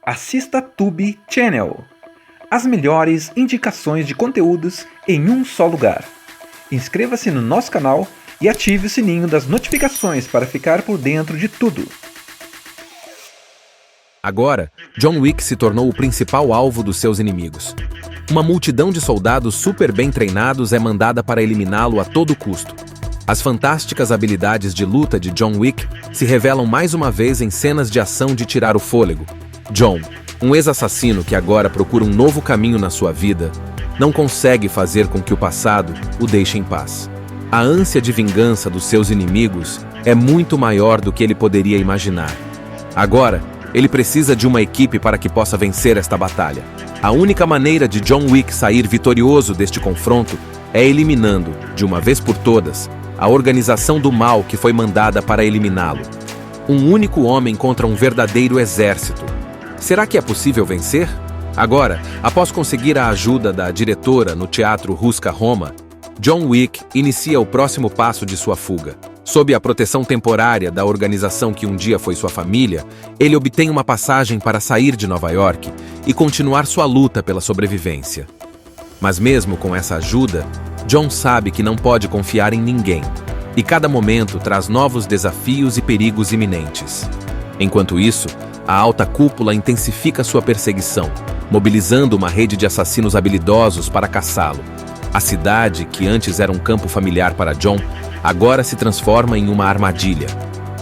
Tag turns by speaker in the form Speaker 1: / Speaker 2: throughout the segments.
Speaker 1: Assista Tube Channel. As melhores indicações de conteúdos em um só lugar. Inscreva-se no nosso canal e ative o sininho das notificações para ficar por dentro de tudo.
Speaker 2: Agora, John Wick se tornou o principal alvo dos seus inimigos. Uma multidão de soldados super bem treinados é mandada para eliminá-lo a todo custo. As fantásticas habilidades de luta de John Wick se revelam mais uma vez em cenas de ação de tirar o fôlego. John, um ex-assassino que agora procura um novo caminho na sua vida, não consegue fazer com que o passado o deixe em paz. A ânsia de vingança dos seus inimigos é muito maior do que ele poderia imaginar. Agora, ele precisa de uma equipe para que possa vencer esta batalha. A única maneira de John Wick sair vitorioso deste confronto é eliminando, de uma vez por todas, a organização do mal que foi mandada para eliminá-lo. Um único homem contra um verdadeiro exército. Será que é possível vencer? Agora, após conseguir a ajuda da diretora no Teatro Ruska Roma, John Wick inicia o próximo passo de sua fuga. Sob a proteção temporária da organização que um dia foi sua família, ele obtém uma passagem para sair de Nova York e continuar sua luta pela sobrevivência. Mas mesmo com essa ajuda, John sabe que não pode confiar em ninguém, e cada momento traz novos desafios e perigos iminentes. Enquanto isso, a alta cúpula intensifica sua perseguição, mobilizando uma rede de assassinos habilidosos para caçá-lo. A cidade, que antes era um campo familiar para John, agora se transforma em uma armadilha.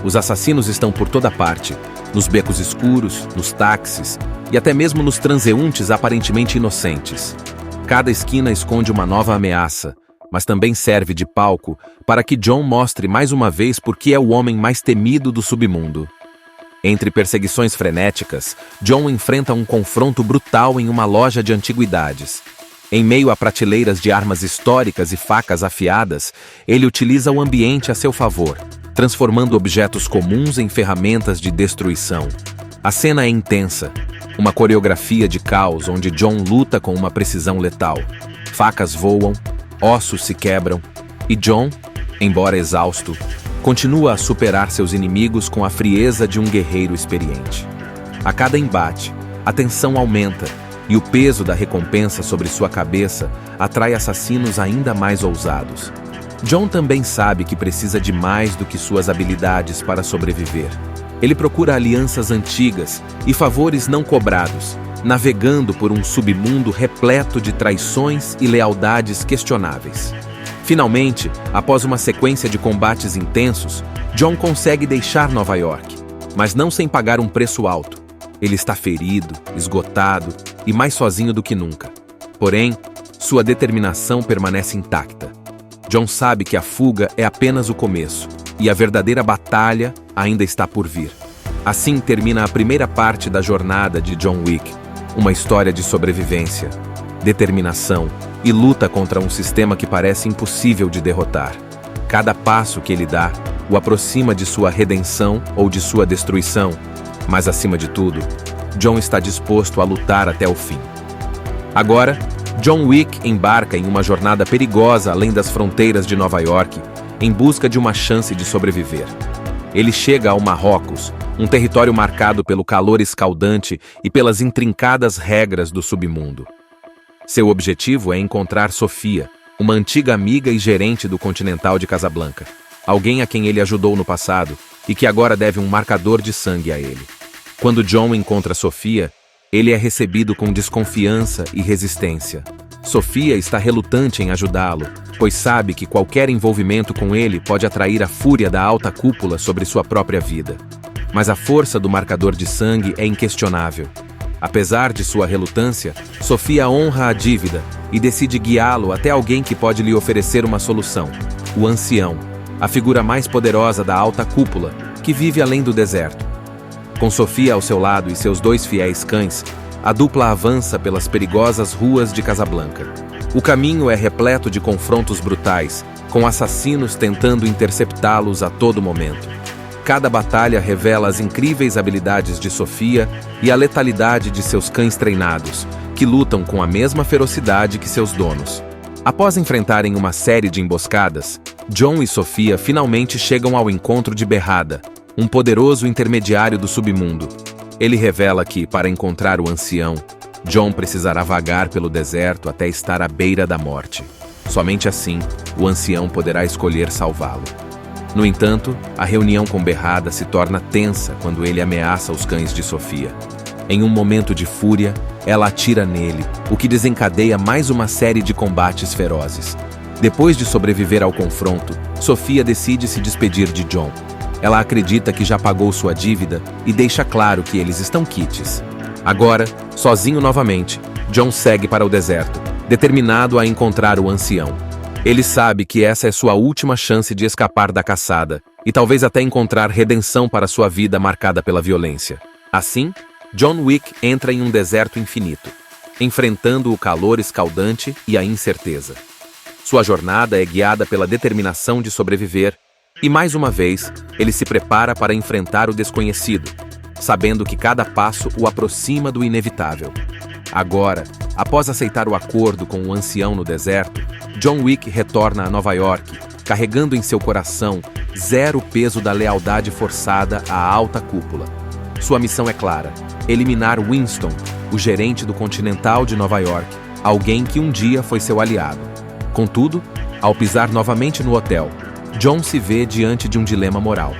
Speaker 2: Os assassinos estão por toda parte, nos becos escuros, nos táxis e até mesmo nos transeuntes aparentemente inocentes. Cada esquina esconde uma nova ameaça, mas também serve de palco para que John mostre mais uma vez por que é o homem mais temido do submundo. Entre perseguições frenéticas, John enfrenta um confronto brutal em uma loja de antiguidades. Em meio a prateleiras de armas históricas e facas afiadas, ele utiliza o ambiente a seu favor, transformando objetos comuns em ferramentas de destruição. A cena é intensa, uma coreografia de caos onde John luta com uma precisão letal. Facas voam, ossos se quebram, e John, embora exausto, continua a superar seus inimigos com a frieza de um guerreiro experiente. A cada embate, a tensão aumenta, e o peso da recompensa sobre sua cabeça atrai assassinos ainda mais ousados. John também sabe que precisa de mais do que suas habilidades para sobreviver. Ele procura alianças antigas e favores não cobrados, navegando por um submundo repleto de traições e lealdades questionáveis. Finalmente, após uma sequência de combates intensos, John consegue deixar Nova York, mas não sem pagar um preço alto. Ele está ferido, esgotado e mais sozinho do que nunca. Porém, sua determinação permanece intacta. John sabe que a fuga é apenas o começo, e a verdadeira batalha ainda está por vir. Assim termina a primeira parte da jornada de John Wick, uma história de sobrevivência, determinação e luta contra um sistema que parece impossível de derrotar. Cada passo que ele dá o aproxima de sua redenção ou de sua destruição, mas acima de tudo, John está disposto a lutar até o fim. Agora, John Wick embarca em uma jornada perigosa além das fronteiras de Nova York, em busca de uma chance de sobreviver. Ele chega ao Marrocos, um território marcado pelo calor escaldante e pelas intrincadas regras do submundo. Seu objetivo é encontrar Sofia, uma antiga amiga e gerente do Continental de Casablanca, alguém a quem ele ajudou no passado e que agora deve um marcador de sangue a ele. Quando John encontra Sofia, ele é recebido com desconfiança e resistência. Sofia está relutante em ajudá-lo, pois sabe que qualquer envolvimento com ele pode atrair a fúria da alta cúpula sobre sua própria vida. Mas a força do marcador de sangue é inquestionável. Apesar de sua relutância, Sofia honra a dívida e decide guiá-lo até alguém que pode lhe oferecer uma solução: o ancião, a figura mais poderosa da alta cúpula, que vive além do deserto. Com Sofia ao seu lado e seus 2 fiéis cães, a dupla avança pelas perigosas ruas de Casablanca. O caminho é repleto de confrontos brutais, com assassinos tentando interceptá-los a todo momento. Cada batalha revela as incríveis habilidades de Sofia e a letalidade de seus cães treinados, que lutam com a mesma ferocidade que seus donos. Após enfrentarem uma série de emboscadas, John e Sofia finalmente chegam ao encontro de Berrada, um poderoso intermediário do submundo. Ele revela que, para encontrar o ancião, John precisará vagar pelo deserto até estar à beira da morte. Somente assim, o ancião poderá escolher salvá-lo. No entanto, a reunião com Berrada se torna tensa quando ele ameaça os cães de Sofia. Em um momento de fúria, ela atira nele, o que desencadeia mais uma série de combates ferozes. Depois de sobreviver ao confronto, Sofia decide se despedir de John. Ela acredita que já pagou sua dívida e deixa claro que eles estão quites. Agora, sozinho novamente, John segue para o deserto, determinado a encontrar o ancião. Ele sabe que essa é sua última chance de escapar da caçada e talvez até encontrar redenção para sua vida marcada pela violência. Assim, John Wick entra em um deserto infinito, enfrentando o calor escaldante e a incerteza. Sua jornada é guiada pela determinação de sobreviver e, mais uma vez, ele se prepara para enfrentar o desconhecido, sabendo que cada passo o aproxima do inevitável. Agora, após aceitar o acordo com o ancião no deserto, John Wick retorna a Nova York, carregando em seu coração zero peso da lealdade forçada à alta cúpula. Sua missão é clara: eliminar Winston, o gerente do Continental de Nova York, alguém que um dia foi seu aliado. Contudo, ao pisar novamente no hotel, John se vê diante de um dilema moral.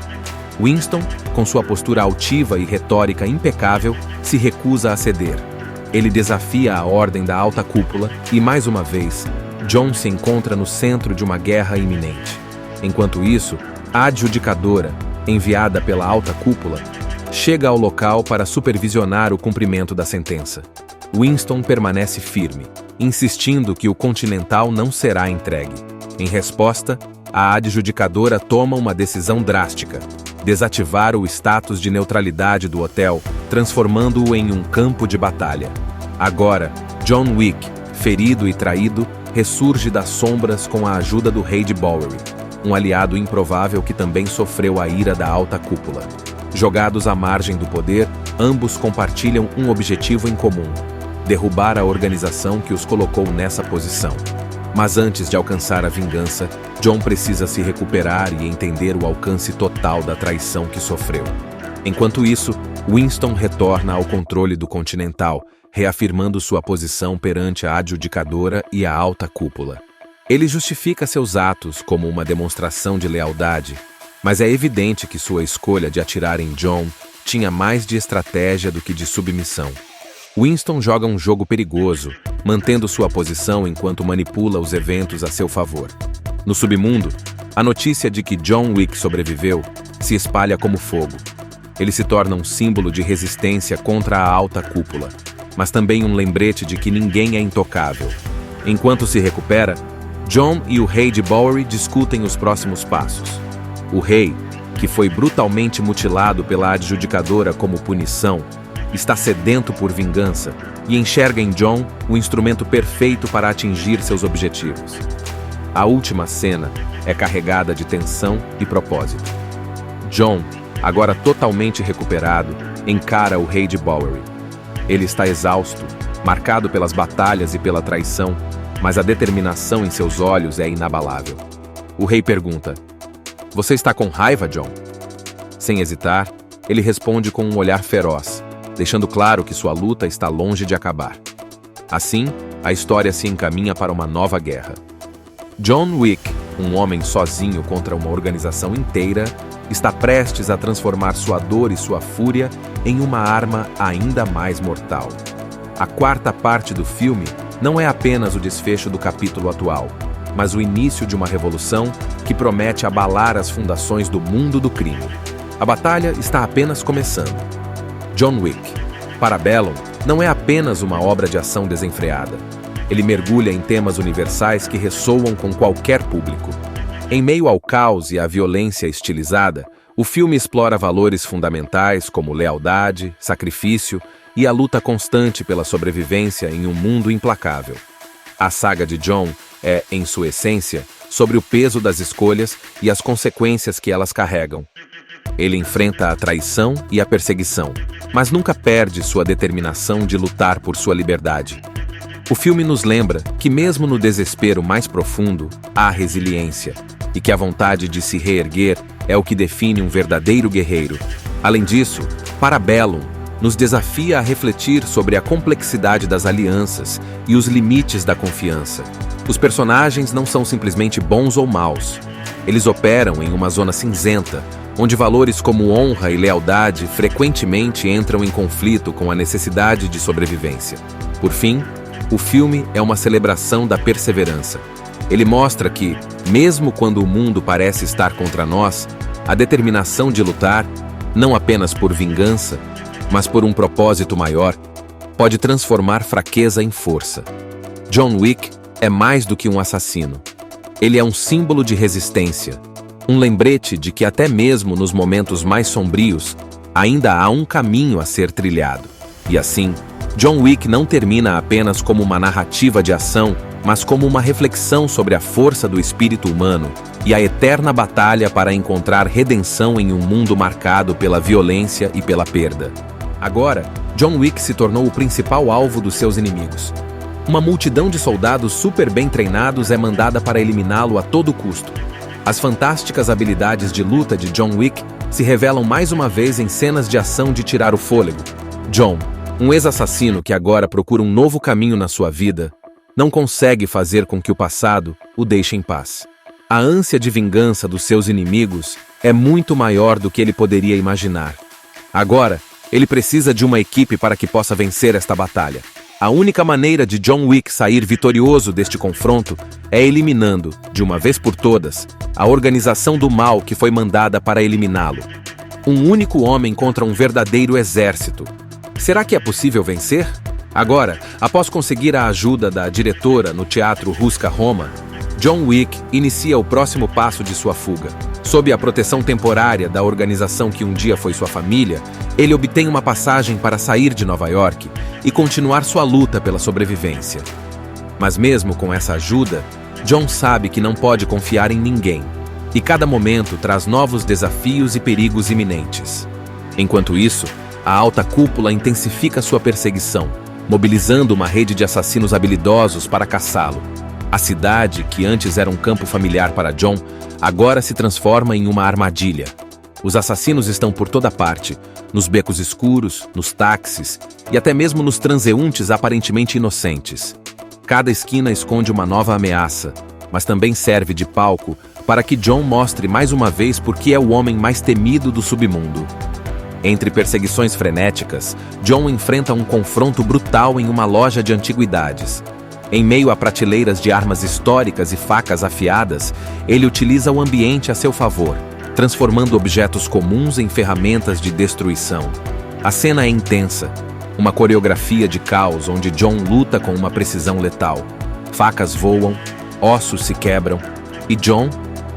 Speaker 2: Winston, com sua postura altiva e retórica impecável, se recusa a ceder. Ele desafia a ordem da alta cúpula e, mais uma vez, John se encontra no centro de uma guerra iminente. Enquanto isso, a adjudicadora, enviada pela alta cúpula, chega ao local para supervisionar o cumprimento da sentença. Winston permanece firme, insistindo que o Continental não será entregue. Em resposta, a adjudicadora toma uma decisão drástica: desativar o status de neutralidade do hotel, transformando-o em um campo de batalha. Agora, John Wick, ferido e traído, ressurge das sombras com a ajuda do rei de Bowery, um aliado improvável que também sofreu a ira da alta cúpula. Jogados à margem do poder, ambos compartilham um objetivo em comum: derrubar a organização que os colocou nessa posição. Mas antes de alcançar a vingança, John precisa se recuperar e entender o alcance total da traição que sofreu. Enquanto isso, Winston retorna ao controle do Continental, reafirmando sua posição perante a adjudicadora e a alta cúpula. Ele justifica seus atos como uma demonstração de lealdade, mas é evidente que sua escolha de atirar em John tinha mais de estratégia do que de submissão. Winston joga um jogo perigoso, mantendo sua posição enquanto manipula os eventos a seu favor. No submundo, a notícia de que John Wick sobreviveu se espalha como fogo. Ele se torna um símbolo de resistência contra a alta cúpula, mas também um lembrete de que ninguém é intocável. Enquanto se recupera, John e o rei de Bowery discutem os próximos passos. O rei, que foi brutalmente mutilado pela adjudicadora como punição, está sedento por vingança e enxerga em John o instrumento perfeito para atingir seus objetivos. A última cena é carregada de tensão e propósito. John, agora totalmente recuperado, encara o rei de Bowery. Ele está exausto, marcado pelas batalhas e pela traição, mas a determinação em seus olhos é inabalável. O rei pergunta: "Você está com raiva, John?" Sem hesitar, ele responde com um olhar feroz, deixando claro que sua luta está longe de acabar. Assim, a história se encaminha para uma nova guerra. John Wick, um homem sozinho contra uma organização inteira, está prestes a transformar sua dor e sua fúria em uma arma ainda mais mortal. A quarta parte do filme não é apenas o desfecho do capítulo atual, mas o início de uma revolução que promete abalar as fundações do mundo do crime. A batalha está apenas começando. John Wick, Parabellum, não é apenas uma obra de ação desenfreada. Ele mergulha em temas universais que ressoam com qualquer público. Em meio ao caos e à violência estilizada, o filme explora valores fundamentais como lealdade, sacrifício e a luta constante pela sobrevivência em um mundo implacável. A saga de John é, em sua essência, sobre o peso das escolhas e as consequências que elas carregam. Ele enfrenta a traição e a perseguição, mas nunca perde sua determinação de lutar por sua liberdade. O filme nos lembra que, mesmo no desespero mais profundo, há resiliência, e que a vontade de se reerguer é o que define um verdadeiro guerreiro. Além disso, Parabellum nos desafia a refletir sobre a complexidade das alianças e os limites da confiança. Os personagens não são simplesmente bons ou maus. Eles operam em uma zona cinzenta, onde valores como honra e lealdade frequentemente entram em conflito com a necessidade de sobrevivência. Por fim, o filme é uma celebração da perseverança. Ele mostra que, mesmo quando o mundo parece estar contra nós, a determinação de lutar, não apenas por vingança, mas por um propósito maior, pode transformar fraqueza em força. John Wick é mais do que um assassino. Ele é um símbolo de resistência, um lembrete de que até mesmo nos momentos mais sombrios, ainda há um caminho a ser trilhado. E assim, John Wick não termina apenas como uma narrativa de ação, mas como uma reflexão sobre a força do espírito humano e a eterna batalha para encontrar redenção em um mundo marcado pela violência e pela perda. Agora, John Wick se tornou o principal alvo dos seus inimigos. Uma multidão de soldados super bem treinados é mandada para eliminá-lo a todo custo. As fantásticas habilidades de luta de John Wick se revelam mais uma vez em cenas de ação de tirar o fôlego. John, um ex-assassino que agora procura um novo caminho na sua vida, não consegue fazer com que o passado o deixe em paz. A ânsia de vingança dos seus inimigos é muito maior do que ele poderia imaginar. Agora, ele precisa de uma equipe para que possa vencer esta batalha. A única maneira de John Wick sair vitorioso deste confronto é eliminando, de uma vez por todas, a organização do mal que foi mandada para eliminá-lo. Um único homem contra um verdadeiro exército. Será que é possível vencer? Agora, após conseguir a ajuda da diretora no Teatro Rusca Roma, John Wick inicia o próximo passo de sua fuga. Sob a proteção temporária da organização que um dia foi sua família, ele obtém uma passagem para sair de Nova York e continuar sua luta pela sobrevivência. Mas mesmo com essa ajuda, John sabe que não pode confiar em ninguém, e cada momento traz novos desafios e perigos iminentes. Enquanto isso, a alta cúpula intensifica sua perseguição, mobilizando uma rede de assassinos habilidosos para caçá-lo. A cidade, que antes era um campo familiar para John, agora se transforma em uma armadilha. Os assassinos estão por toda parte, nos becos escuros, nos táxis e até mesmo nos transeuntes aparentemente inocentes. Cada esquina esconde uma nova ameaça, mas também serve de palco para que John mostre mais uma vez por que é o homem mais temido do submundo. Entre perseguições frenéticas, John enfrenta um confronto brutal em uma loja de antiguidades. Em meio a prateleiras de armas históricas e facas afiadas, ele utiliza o ambiente a seu favor, transformando objetos comuns em ferramentas de destruição. A cena é intensa, uma coreografia de caos onde John luta com uma precisão letal. Facas voam, ossos se quebram, e John,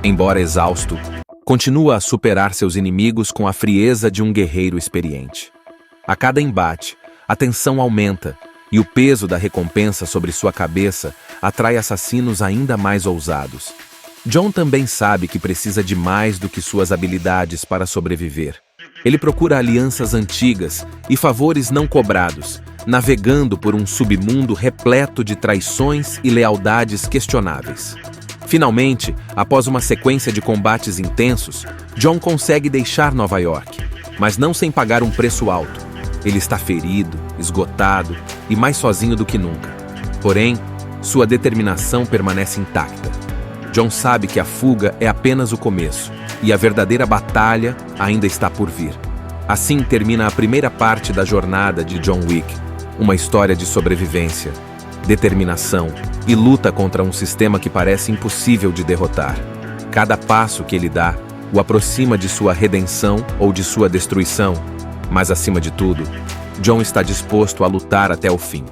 Speaker 2: embora exausto, continua a superar seus inimigos com a frieza de um guerreiro experiente. A cada embate, a tensão aumenta, e o peso da recompensa sobre sua cabeça atrai assassinos ainda mais ousados. John também sabe que precisa de mais do que suas habilidades para sobreviver. Ele procura alianças antigas e favores não cobrados, navegando por um submundo repleto de traições e lealdades questionáveis. Finalmente, após uma sequência de combates intensos, John consegue deixar Nova York, mas não sem pagar um preço alto. Ele está ferido, esgotado e mais sozinho do que nunca. Porém, sua determinação permanece intacta. John sabe que a fuga é apenas o começo e a verdadeira batalha ainda está por vir. Assim termina a primeira parte da jornada de John Wick, uma história de sobrevivência, determinação e luta contra um sistema que parece impossível de derrotar. Cada passo que ele dá o aproxima de sua redenção ou de sua destruição. Mas, acima de tudo, John está disposto a lutar até o fim.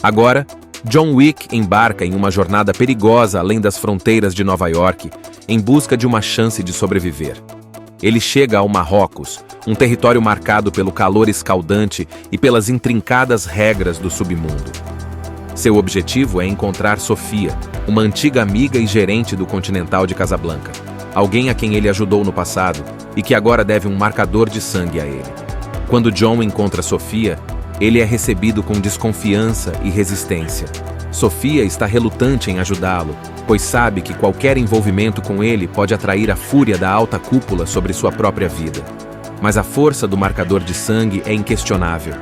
Speaker 2: Agora, John Wick embarca em uma jornada perigosa além das fronteiras de Nova York, em busca de uma chance de sobreviver. Ele chega ao Marrocos, um território marcado pelo calor escaldante e pelas intrincadas regras do submundo. Seu objetivo é encontrar Sofia, uma antiga amiga e gerente do Continental de Casablanca, alguém a quem ele ajudou no passado e que agora deve um marcador de sangue a ele. Quando John encontra Sofia, ele é recebido com desconfiança e resistência. Sofia está relutante em ajudá-lo, pois sabe que qualquer envolvimento com ele pode atrair a fúria da alta cúpula sobre sua própria vida. Mas a força do marcador de sangue é inquestionável.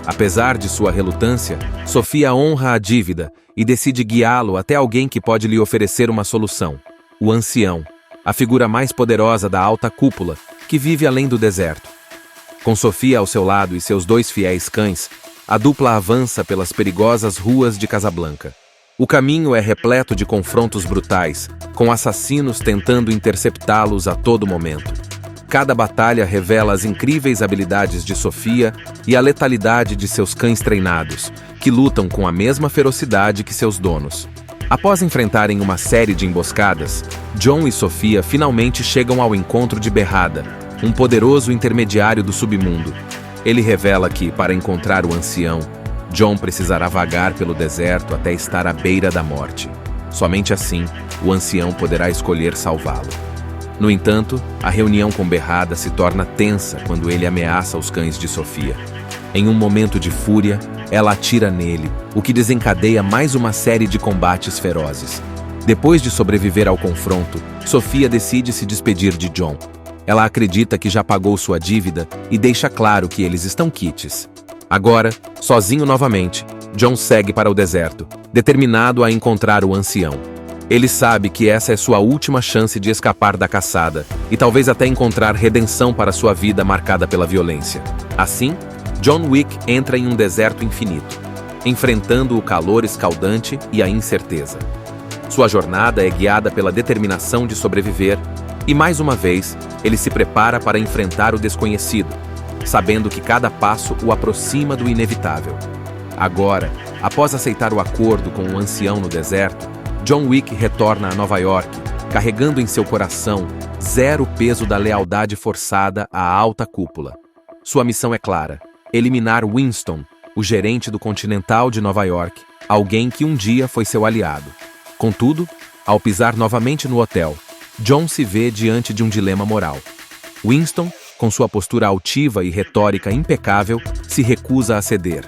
Speaker 2: Apesar de sua relutância, Sofia honra a dívida e decide guiá-lo até alguém que pode lhe oferecer uma solução: o ancião, a figura mais poderosa da alta cúpula, que vive além do deserto. Com Sofia ao seu lado e seus 2 fiéis cães, a dupla avança pelas perigosas ruas de Casablanca. O caminho é repleto de confrontos brutais, com assassinos tentando interceptá-los a todo momento. Cada batalha revela as incríveis habilidades de Sofia e a letalidade de seus cães treinados, que lutam com a mesma ferocidade que seus donos. Após enfrentarem uma série de emboscadas, John e Sofia finalmente chegam ao encontro de Berrada, um poderoso intermediário do submundo. Ele revela que, para encontrar o ancião, John precisará vagar pelo deserto até estar à beira da morte. Somente assim, o ancião poderá escolher salvá-lo. No entanto, a reunião com Berrada se torna tensa quando ele ameaça os cães de Sofia. Em um momento de fúria, ela atira nele, o que desencadeia mais uma série de combates ferozes. Depois de sobreviver ao confronto, Sofia decide se despedir de John. Ela acredita que já pagou sua dívida e deixa claro que eles estão quites. Agora, sozinho novamente, John segue para o deserto, determinado a encontrar o ancião. Ele sabe que essa é sua última chance de escapar da caçada e talvez até encontrar redenção para sua vida marcada pela violência. Assim, John Wick entra em um deserto infinito, enfrentando o calor escaldante e a incerteza. Sua jornada é guiada pela determinação de sobreviver e, mais uma vez, ele se prepara para enfrentar o desconhecido, sabendo que cada passo o aproxima do inevitável. Agora, após aceitar o acordo com o ancião no deserto, John Wick retorna a Nova York, carregando em seu coração zero peso da lealdade forçada à alta cúpula. Sua missão é clara: eliminar Winston, o gerente do Continental de Nova York, alguém que um dia foi seu aliado. Contudo, ao pisar novamente no hotel, John se vê diante de um dilema moral. Winston, com sua postura altiva e retórica impecável, se recusa a ceder.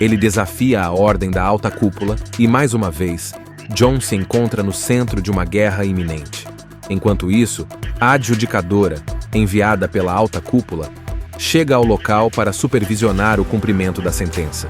Speaker 2: Ele desafia a ordem da alta cúpula e, mais uma vez, John se encontra no centro de uma guerra iminente. Enquanto isso, a adjudicadora, enviada pela alta cúpula, chega ao local para supervisionar o cumprimento da sentença.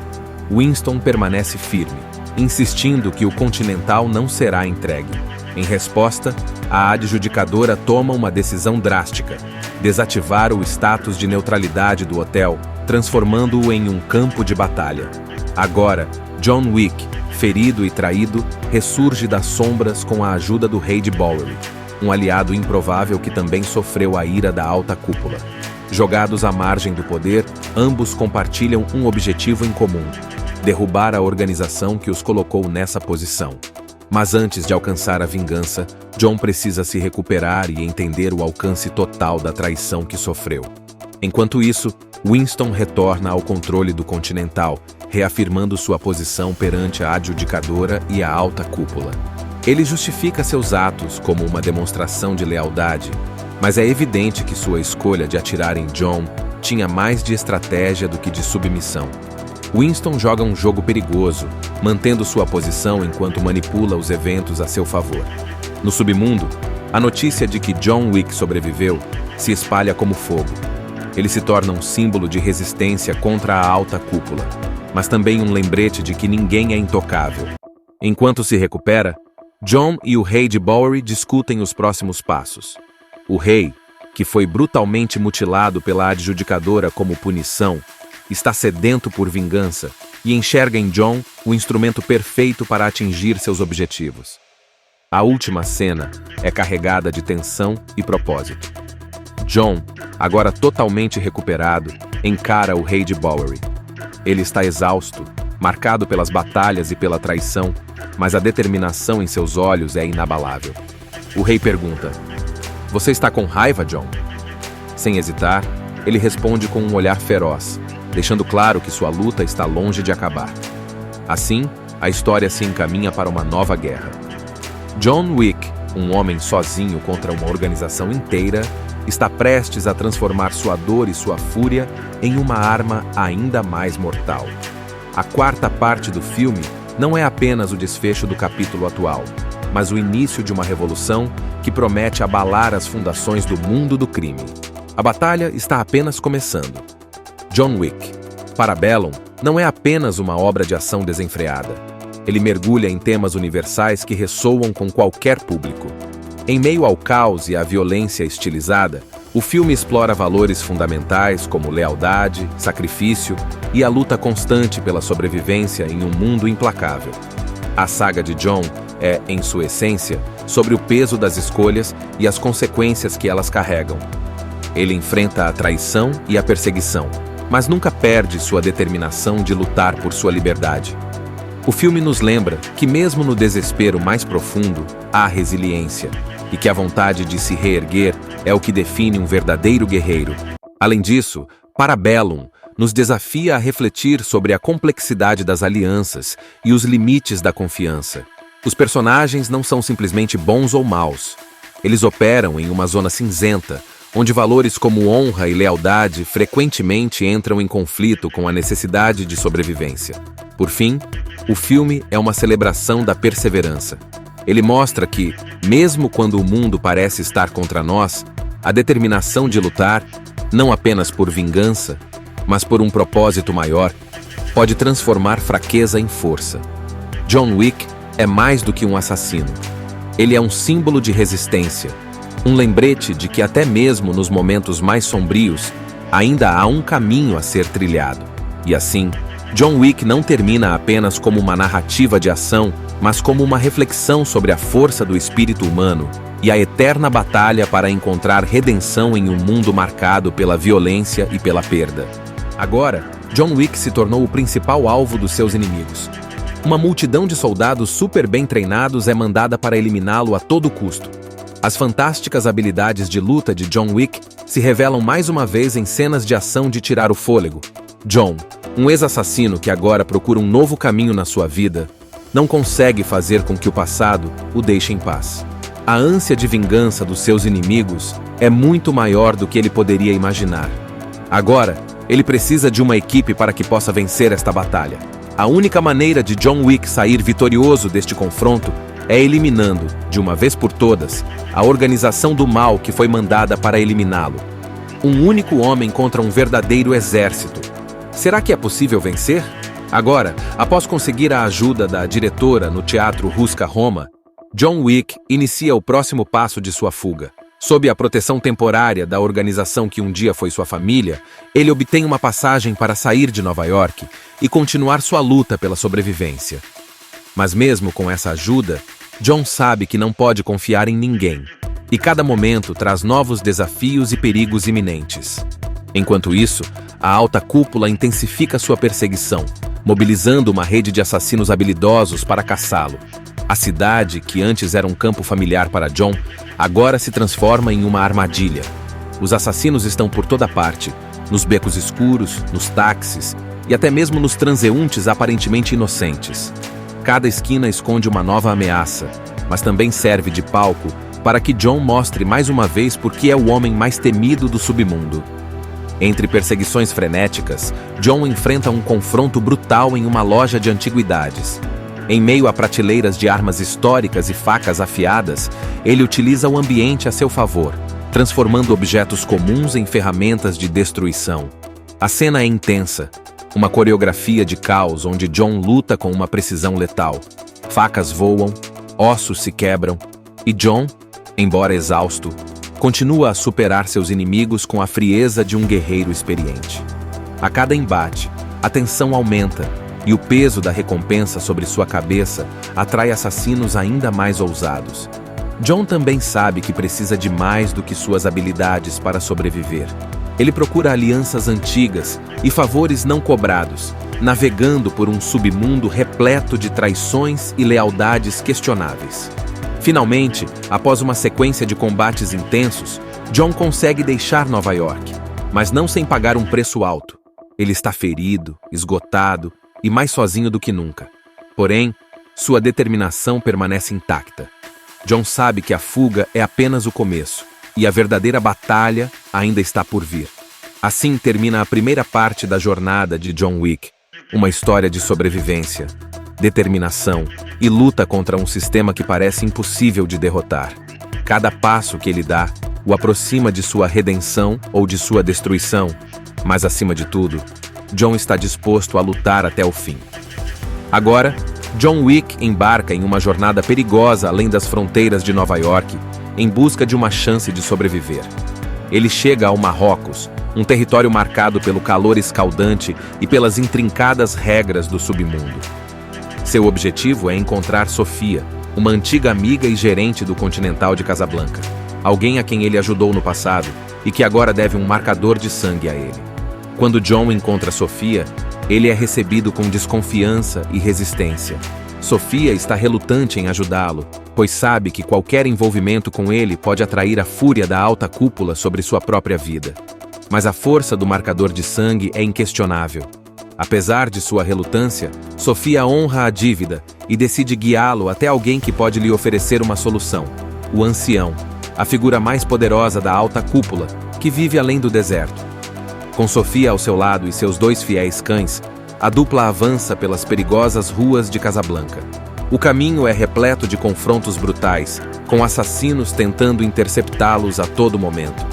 Speaker 2: Winston permanece firme, insistindo que o Continental não será entregue. Em resposta, a adjudicadora toma uma decisão drástica: desativar o status de neutralidade do hotel, transformando-o em um campo de batalha. Agora, John Wick, ferido e traído, ressurge das sombras com a ajuda do rei de Bowery, um aliado improvável que também sofreu a ira da alta cúpula. Jogados à margem do poder, ambos compartilham um objetivo em comum: derrubar a organização que os colocou nessa posição. Mas antes de alcançar a vingança, John precisa se recuperar e entender o alcance total da traição que sofreu. Enquanto isso, Winston retorna ao controle do Continental, reafirmando sua posição perante a adjudicadora e a alta cúpula. Ele justifica seus atos como uma demonstração de lealdade, mas é evidente que sua escolha de atirar em John tinha mais de estratégia do que de submissão. Winston joga um jogo perigoso, mantendo sua posição enquanto manipula os eventos a seu favor. No submundo, a notícia de que John Wick sobreviveu se espalha como fogo. Ele se torna um símbolo de resistência contra a alta cúpula, mas também um lembrete de que ninguém é intocável. Enquanto se recupera, John e o rei de Bowery discutem os próximos passos. O rei, que foi brutalmente mutilado pela adjudicadora como punição, está sedento por vingança e enxerga em John o instrumento perfeito para atingir seus objetivos. A última cena é carregada de tensão e propósito. John, agora totalmente recuperado, encara o rei de Bowery. Ele está exausto, marcado pelas batalhas e pela traição, mas a determinação em seus olhos é inabalável. O rei pergunta: "Você está com raiva, John?" Sem hesitar, ele responde com um olhar feroz, deixando claro que sua luta está longe de acabar. Assim, a história se encaminha para uma nova guerra. John Wick, um homem sozinho contra uma organização inteira, está prestes a transformar sua dor e sua fúria em uma arma ainda mais mortal. A quarta parte do filme não é apenas o desfecho do capítulo atual, mas o início de uma revolução que promete abalar as fundações do mundo do crime. A batalha está apenas começando. John Wick, Parabellum, não é apenas uma obra de ação desenfreada. Ele mergulha em temas universais que ressoam com qualquer público. Em meio ao caos e à violência estilizada, o filme explora valores fundamentais como lealdade, sacrifício e a luta constante pela sobrevivência em um mundo implacável. A saga de John é, em sua essência, sobre o peso das escolhas e as consequências que elas carregam. Ele enfrenta a traição e a perseguição, mas nunca perde sua determinação de lutar por sua liberdade. O filme nos lembra que, mesmo no desespero mais profundo, há resiliência, e que a vontade de se reerguer é o que define um verdadeiro guerreiro. Além disso, Parabellum nos desafia a refletir sobre a complexidade das alianças e os limites da confiança. Os personagens não são simplesmente bons ou maus. Eles operam em uma zona cinzenta, onde valores como honra e lealdade frequentemente entram em conflito com a necessidade de sobrevivência. Por fim, o filme é uma celebração da perseverança. Ele mostra que, mesmo quando o mundo parece estar contra nós, a determinação de lutar, não apenas por vingança, mas por um propósito maior, pode transformar fraqueza em força. John Wick é mais do que um assassino. Ele é um símbolo de resistência, um lembrete de que até mesmo nos momentos mais sombrios, ainda há um caminho a ser trilhado. E assim, John Wick não termina apenas como uma narrativa de ação, mas como uma reflexão sobre a força do espírito humano e a eterna batalha para encontrar redenção em um mundo marcado pela violência e pela perda. Agora, John Wick se tornou o principal alvo dos seus inimigos. Uma multidão de soldados super bem treinados é mandada para eliminá-lo a todo custo. As fantásticas habilidades de luta de John Wick se revelam mais uma vez em cenas de ação de tirar o fôlego. John, um ex-assassino que agora procura um novo caminho na sua vida, não consegue fazer com que o passado o deixe em paz. A ânsia de vingança dos seus inimigos é muito maior do que ele poderia imaginar. Agora, ele precisa de uma equipe para que possa vencer esta batalha. A única maneira de John Wick sair vitorioso deste confronto é eliminando, de uma vez por todas, a organização do mal que foi mandada para eliminá-lo. Um único homem contra um verdadeiro exército. Será que é possível vencer? Agora, após conseguir a ajuda da diretora no Teatro Rusca Roma, John Wick inicia o próximo passo de sua fuga. Sob a proteção temporária da organização que um dia foi sua família, ele obtém uma passagem para sair de Nova York e continuar sua luta pela sobrevivência. Mas mesmo com essa ajuda, John sabe que não pode confiar em ninguém, e cada momento traz novos desafios e perigos iminentes. Enquanto isso, a alta cúpula intensifica sua perseguição, mobilizando uma rede de assassinos habilidosos para caçá-lo. A cidade, que antes era um campo familiar para John, agora se transforma em uma armadilha. Os assassinos estão por toda parte, nos becos escuros, nos táxis e até mesmo nos transeuntes aparentemente inocentes. Cada esquina esconde uma nova ameaça, mas também serve de palco para que John mostre mais uma vez por que é o homem mais temido do submundo. Entre perseguições frenéticas, John enfrenta um confronto brutal em uma loja de antiguidades. Em meio a prateleiras de armas históricas e facas afiadas, ele utiliza o ambiente a seu favor, transformando objetos comuns em ferramentas de destruição. A cena é intensa, uma coreografia de caos onde John luta com uma precisão letal. Facas voam, ossos se quebram, e John, embora exausto, continua a superar seus inimigos com a frieza de um guerreiro experiente. A cada embate, a tensão aumenta, e o peso da recompensa sobre sua cabeça atrai assassinos ainda mais ousados. John também sabe que precisa de mais do que suas habilidades para sobreviver. Ele procura alianças antigas e favores não cobrados, navegando por um submundo repleto de traições e lealdades questionáveis. Finalmente, após uma sequência de combates intensos, John consegue deixar Nova York, mas não sem pagar um preço alto. Ele está ferido, esgotado e mais sozinho do que nunca. Porém, sua determinação permanece intacta. John sabe que a fuga é apenas o começo, e a verdadeira batalha ainda está por vir. Assim termina a primeira parte da jornada de John Wick, uma história de sobrevivência, determinação e luta contra um sistema que parece impossível de derrotar. Cada passo que ele dá o aproxima de sua redenção ou de sua destruição, mas acima de tudo, John está disposto a lutar até o fim. Agora, John Wick embarca em uma jornada perigosa além das fronteiras de Nova York, em busca de uma chance de sobreviver. Ele chega ao Marrocos, um território marcado pelo calor escaldante e pelas intrincadas regras do submundo. Seu objetivo é encontrar Sofia, uma antiga amiga e gerente do Continental de Casablanca, alguém a quem ele ajudou no passado e que agora deve um marcador de sangue a ele. Quando John encontra Sofia, ele é recebido com desconfiança e resistência. Sofia está relutante em ajudá-lo, pois sabe que qualquer envolvimento com ele pode atrair a fúria da alta cúpula sobre sua própria vida. Mas a força do marcador de sangue é inquestionável. Apesar de sua relutância, Sofia honra a dívida e decide guiá-lo até alguém que pode lhe oferecer uma solução: o ancião, a figura mais poderosa da alta cúpula, que vive além do deserto. Com Sofia ao seu lado e seus 2 fiéis cães, a dupla avança pelas perigosas ruas de Casablanca. O caminho é repleto de confrontos brutais, com assassinos tentando interceptá-los a todo momento.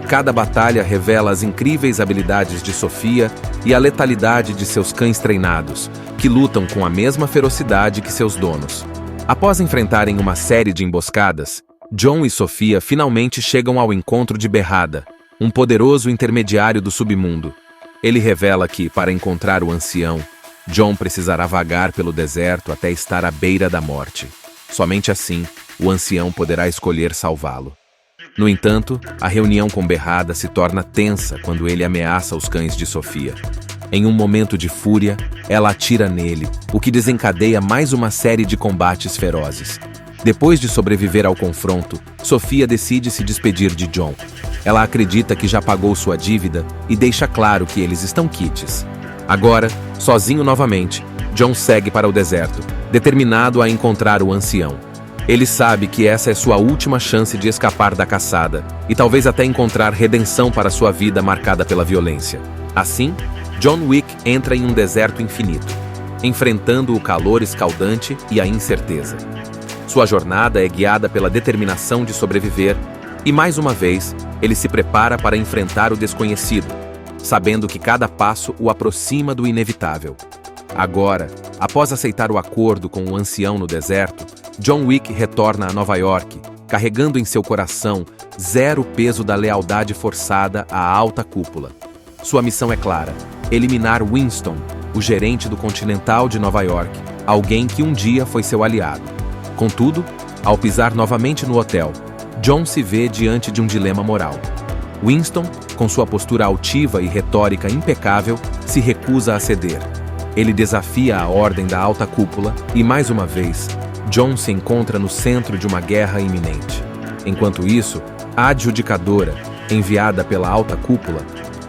Speaker 2: Cada batalha revela as incríveis habilidades de Sofia e a letalidade de seus cães treinados, que lutam com a mesma ferocidade que seus donos. Após enfrentarem uma série de emboscadas, John e Sofia finalmente chegam ao encontro de Berrada, um poderoso intermediário do submundo. Ele revela que, para encontrar o ancião, John precisará vagar pelo deserto até estar à beira da morte. Somente assim, o ancião poderá escolher salvá-lo. No entanto, a reunião com Berrada se torna tensa quando ele ameaça os cães de Sofia. Em um momento de fúria, ela atira nele, o que desencadeia mais uma série de combates ferozes. Depois de sobreviver ao confronto, Sofia decide se despedir de John. Ela acredita que já pagou sua dívida e deixa claro que eles estão quites. Agora, sozinho novamente, John segue para o deserto, determinado a encontrar o ancião. Ele sabe que essa é sua última chance de escapar da caçada e talvez até encontrar redenção para sua vida marcada pela violência. Assim, John Wick entra em um deserto infinito, enfrentando o calor escaldante e a incerteza. Sua jornada é guiada pela determinação de sobreviver e, mais uma vez, ele se prepara para enfrentar o desconhecido, sabendo que cada passo o aproxima do inevitável. Agora, após aceitar o acordo com o ancião no deserto, John Wick retorna a Nova York, carregando em seu coração zero peso da lealdade forçada à alta cúpula. Sua missão é clara: eliminar Winston, o gerente do Continental de Nova York, alguém que um dia foi seu aliado. Contudo, ao pisar novamente no hotel, John se vê diante de um dilema moral. Winston, com sua postura altiva e retórica impecável, se recusa a ceder. Ele desafia a ordem da alta cúpula e, mais uma vez, John se encontra no centro de uma guerra iminente. Enquanto isso, a adjudicadora, enviada pela alta cúpula,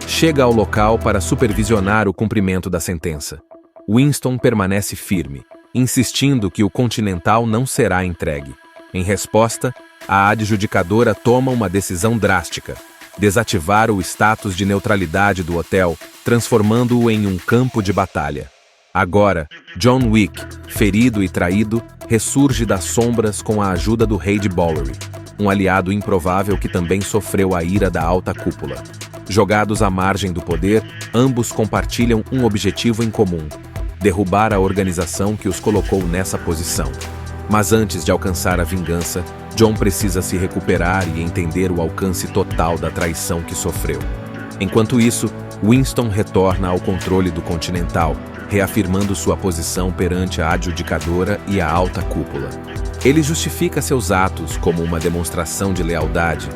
Speaker 2: chega ao local para supervisionar o cumprimento da sentença. Winston permanece firme, insistindo que o Continental não será entregue. Em resposta, a adjudicadora toma uma decisão drástica: desativar o status de neutralidade do hotel, transformando-o em um campo de batalha. Agora, John Wick, ferido e traído, ressurge das sombras com a ajuda do Rei de Bowery, um aliado improvável que também sofreu a ira da alta cúpula. Jogados à margem do poder, ambos compartilham um objetivo em comum: derrubar a organização que os colocou nessa posição. Mas antes de alcançar a vingança, John precisa se recuperar e entender o alcance total da traição que sofreu. Enquanto isso, Winston retorna ao controle do Continental, reafirmando sua posição perante a adjudicadora e a alta cúpula. Ele justifica seus atos como uma demonstração de lealdade,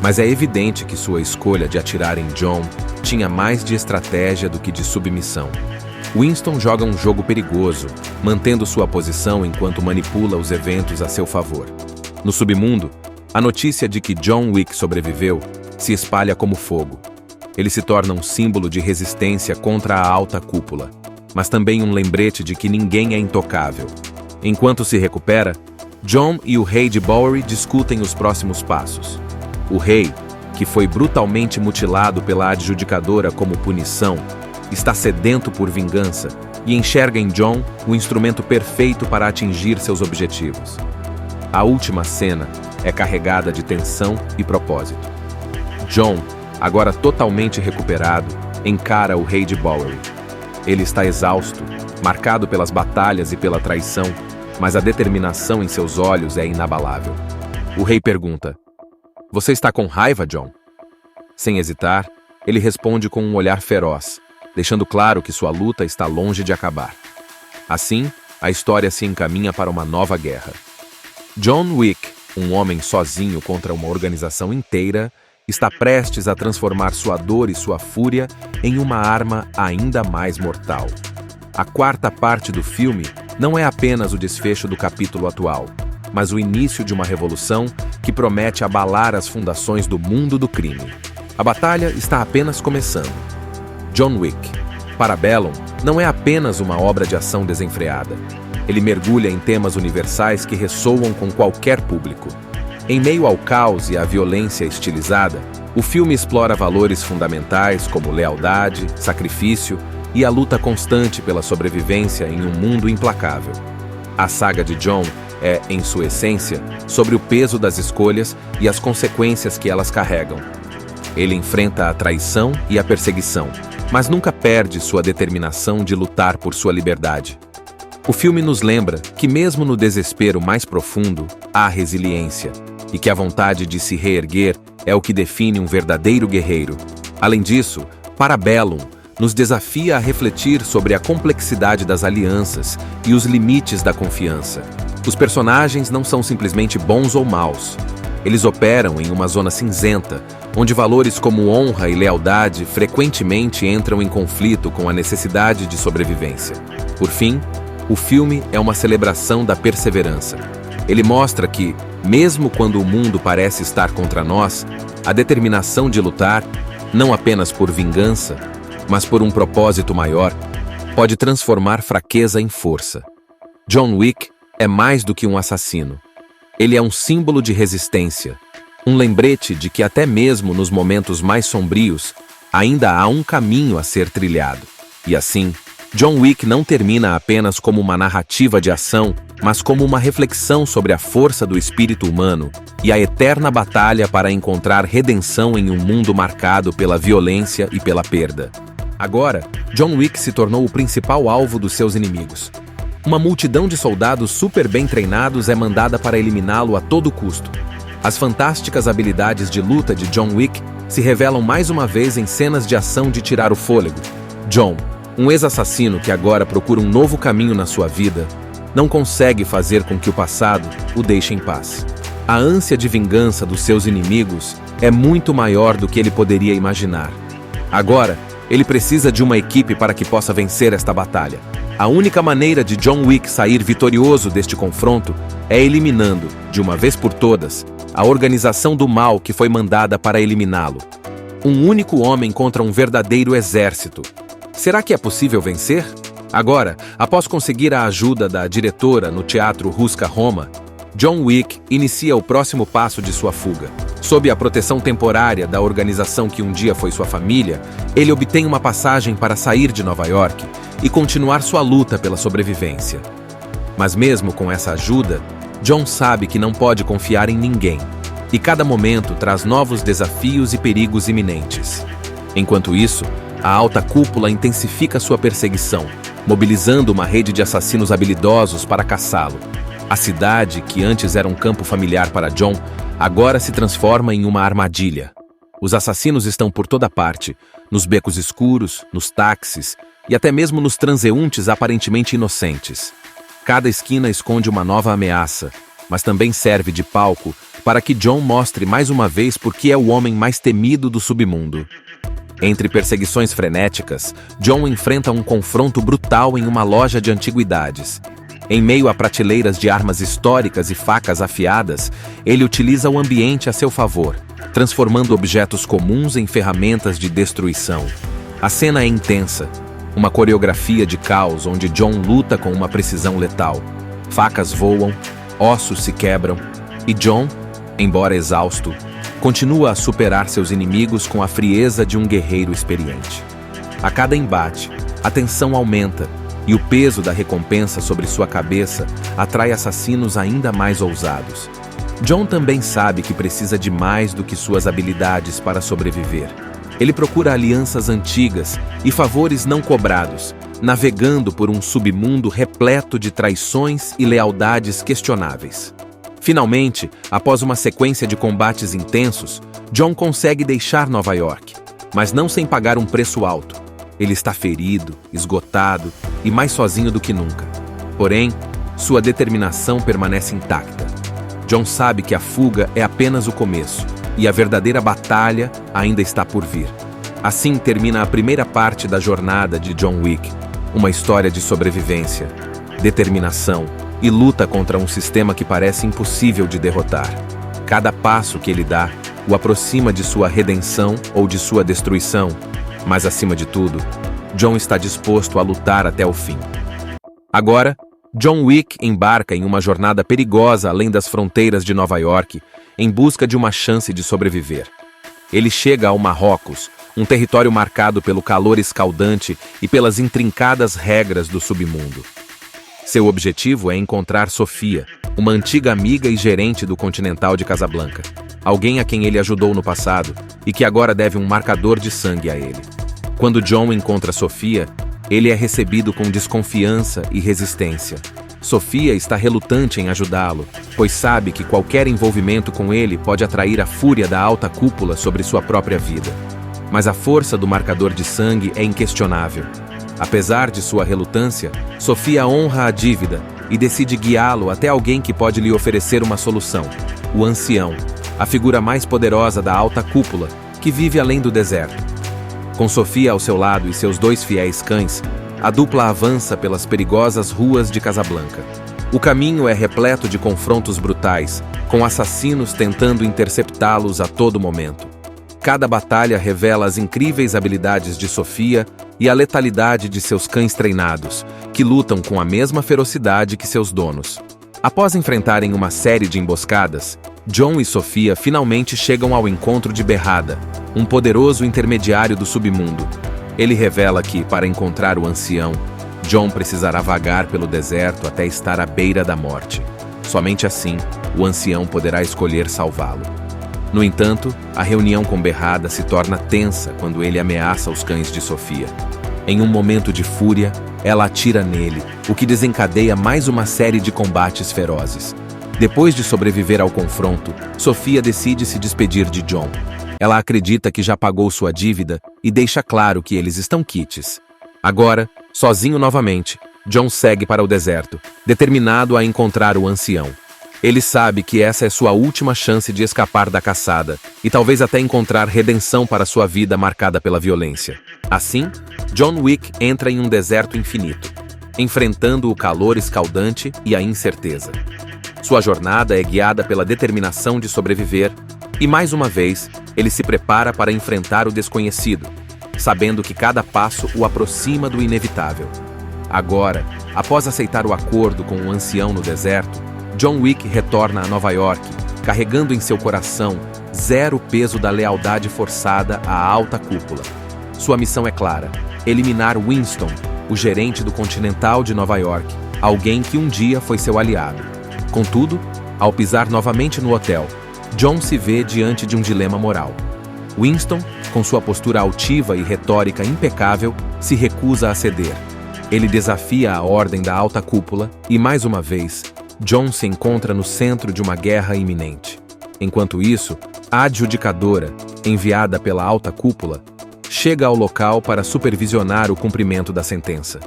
Speaker 2: mas é evidente que sua escolha de atirar em John tinha mais de estratégia do que de submissão. Winston joga um jogo perigoso, mantendo sua posição enquanto manipula os eventos a seu favor. No submundo, a notícia de que John Wick sobreviveu se espalha como fogo. Ele se torna um símbolo de resistência contra a alta cúpula, mas também um lembrete de que ninguém é intocável. Enquanto se recupera, John e o Rei de Bowery discutem os próximos passos. O rei, que foi brutalmente mutilado pela adjudicadora como punição, está sedento por vingança e enxerga em Jon o instrumento perfeito para atingir seus objetivos. A última cena é carregada de tensão e propósito. Jon, agora totalmente recuperado, encara o rei de Bowery. Ele está exausto, marcado pelas batalhas e pela traição, mas a determinação em seus olhos é inabalável. O rei pergunta: "Você está com raiva, Jon?" Sem hesitar, ele responde com um olhar feroz, deixando claro que sua luta está longe de acabar. Assim, a história se encaminha para uma nova guerra. John Wick, um homem sozinho contra uma organização inteira, está prestes a transformar sua dor e sua fúria em uma arma ainda mais mortal. A quarta parte do filme não é apenas o desfecho do capítulo atual, mas o início de uma revolução que promete abalar as fundações do mundo do crime. A batalha está apenas começando. John Wick, Parabellum, não é apenas uma obra de ação desenfreada. Ele mergulha em temas universais que ressoam com qualquer público. Em meio ao caos e à violência estilizada, o filme explora valores fundamentais como lealdade, sacrifício e a luta constante pela sobrevivência em um mundo implacável. A saga de Jon é, em sua essência, sobre o peso das escolhas e as consequências que elas carregam. Ele enfrenta a traição e a perseguição, mas nunca perde sua determinação de lutar por sua liberdade. O filme nos lembra que, mesmo no desespero mais profundo, há resiliência, e que a vontade de se reerguer é o que define um verdadeiro guerreiro. Além disso, Parabellum nos desafia a refletir sobre a complexidade das alianças e os limites da confiança. Os personagens não são simplesmente bons ou maus. Eles operam em uma zona cinzenta, onde valores como honra e lealdade frequentemente entram em conflito com a necessidade de sobrevivência. Por fim, o filme é uma celebração da perseverança. Ele mostra que, mesmo quando o mundo parece estar contra nós, a determinação de lutar, não apenas por vingança, mas por um propósito maior, pode transformar fraqueza em força. John Wick é mais do que um assassino. Ele é um símbolo de resistência, um lembrete de que até mesmo nos momentos mais sombrios, ainda há um caminho a ser trilhado. E assim, John Wick não termina apenas como uma narrativa de ação, mas como uma reflexão sobre a força do espírito humano e a eterna batalha para encontrar redenção em um mundo marcado pela violência e pela perda. Agora, John Wick se tornou o principal alvo dos seus inimigos. Uma multidão de soldados super bem treinados é mandada para eliminá-lo a todo custo. As fantásticas habilidades de luta de John Wick se revelam mais uma vez em cenas de ação de tirar o fôlego. Jon, um ex-assassino que agora procura um novo caminho na sua vida, não consegue fazer com que o passado o deixe em paz. A ânsia de vingança dos seus inimigos é muito maior do que ele poderia imaginar. Agora, ele precisa de uma equipe para que possa vencer esta batalha. A única maneira de John Wick sair vitorioso deste confronto é eliminando, de uma vez por todas, a organização do mal que foi mandada para eliminá-lo. Um único homem contra um verdadeiro exército. Será que é possível vencer? Agora, após conseguir a ajuda da diretora no Teatro Ruska Roma, John Wick inicia o próximo passo de sua fuga. Sob a proteção temporária da organização que um dia foi sua família, ele obtém uma passagem para sair de Nova York e continuar sua luta pela sobrevivência. Mas mesmo com essa ajuda, Jon sabe que não pode confiar em ninguém, e cada momento traz novos desafios e perigos iminentes. Enquanto isso, a alta cúpula intensifica sua perseguição, mobilizando uma rede de assassinos habilidosos para caçá-lo. A cidade, que antes era um campo familiar para Jon, agora se transforma em uma armadilha. Os assassinos estão por toda parte, nos becos escuros, nos táxis e até mesmo nos transeuntes aparentemente inocentes. Cada esquina esconde uma nova ameaça, mas também serve de palco para que Jon mostre mais uma vez por que é o homem mais temido do submundo. Entre perseguições frenéticas, Jon enfrenta um confronto brutal em uma loja de antiguidades. Em meio a prateleiras de armas históricas e facas afiadas, ele utiliza o ambiente a seu favor, transformando objetos comuns em ferramentas de destruição. A cena é intensa, uma coreografia de caos onde Jon luta com uma precisão letal. Facas voam, ossos se quebram, e Jon, embora exausto, continua a superar seus inimigos com a frieza de um guerreiro experiente. A cada embate, a tensão aumenta, e o peso da recompensa sobre sua cabeça atrai assassinos ainda mais ousados. John também sabe que precisa de mais do que suas habilidades para sobreviver. Ele procura alianças antigas e favores não cobrados, navegando por um submundo repleto de traições e lealdades questionáveis. Finalmente, após uma sequência de combates intensos, John consegue deixar Nova York, mas não sem pagar um preço alto. Ele está ferido, esgotado e mais sozinho do que nunca. Porém, sua determinação permanece intacta. John sabe que a fuga é apenas o começo e a verdadeira batalha ainda está por vir. Assim termina a primeira parte da jornada de John Wick, uma história de sobrevivência, determinação e luta contra um sistema que parece impossível de derrotar. Cada passo que ele dá o aproxima de sua redenção ou de sua destruição, mas acima de tudo, John está disposto a lutar até o fim. Agora, John Wick embarca em uma jornada perigosa além das fronteiras de Nova York, em busca de uma chance de sobreviver. Ele chega ao Marrocos, um território marcado pelo calor escaldante e pelas intrincadas regras do submundo. Seu objetivo é encontrar Sofia, uma antiga amiga e gerente do Continental de Casablanca, alguém a quem ele ajudou no passado e que agora deve um marcador de sangue a ele. Quando John encontra Sofia, ele é recebido com desconfiança e resistência. Sofia está relutante em ajudá-lo, pois sabe que qualquer envolvimento com ele pode atrair a fúria da alta cúpula sobre sua própria vida. Mas a força do marcador de sangue é inquestionável. Apesar de sua relutância, Sofia honra a dívida e decide guiá-lo até alguém que pode lhe oferecer uma solução: o Ancião, a figura mais poderosa da alta cúpula, que vive além do deserto. Com Sofia ao seu lado e seus 2 fiéis cães, a dupla avança pelas perigosas ruas de Casablanca. O caminho é repleto de confrontos brutais, com assassinos tentando interceptá-los a todo momento. Cada batalha revela as incríveis habilidades de Sofia e a letalidade de seus cães treinados, que lutam com a mesma ferocidade que seus donos. Após enfrentarem uma série de emboscadas, John e Sofia finalmente chegam ao encontro de Berrada, um poderoso intermediário do submundo. Ele revela que, para encontrar o Ancião, John precisará vagar pelo deserto até estar à beira da morte. Somente assim, o Ancião poderá escolher salvá-lo. No entanto, a reunião com Berrada se torna tensa quando ele ameaça os cães de Sofia. Em um momento de fúria, ela atira nele, o que desencadeia mais uma série de combates ferozes. Depois de sobreviver ao confronto, Sofia decide se despedir de John. Ela acredita que já pagou sua dívida e deixa claro que eles estão quites. Agora, sozinho novamente, John segue para o deserto, determinado a encontrar o Ancião. Ele sabe que essa é sua última chance de escapar da caçada e talvez até encontrar redenção para sua vida marcada pela violência. Assim, John Wick entra em um deserto infinito, enfrentando o calor escaldante e a incerteza. Sua jornada é guiada pela determinação de sobreviver e, mais uma vez, ele se prepara para enfrentar o desconhecido, sabendo que cada passo o aproxima do inevitável. Agora, após aceitar o acordo com o Ancião no deserto, John Wick retorna a Nova York, carregando em seu coração zero peso da lealdade forçada à alta cúpula. Sua missão é clara: eliminar Winston, o gerente do Continental de Nova York, alguém que um dia foi seu aliado. Contudo, ao pisar novamente no hotel, John se vê diante de um dilema moral. Winston, com sua postura altiva e retórica impecável, se recusa a ceder. Ele desafia a ordem da alta cúpula e, mais uma vez, John se encontra no centro de uma guerra iminente. Enquanto isso, a adjudicadora, enviada pela alta cúpula, chega ao local para supervisionar o cumprimento da sentença.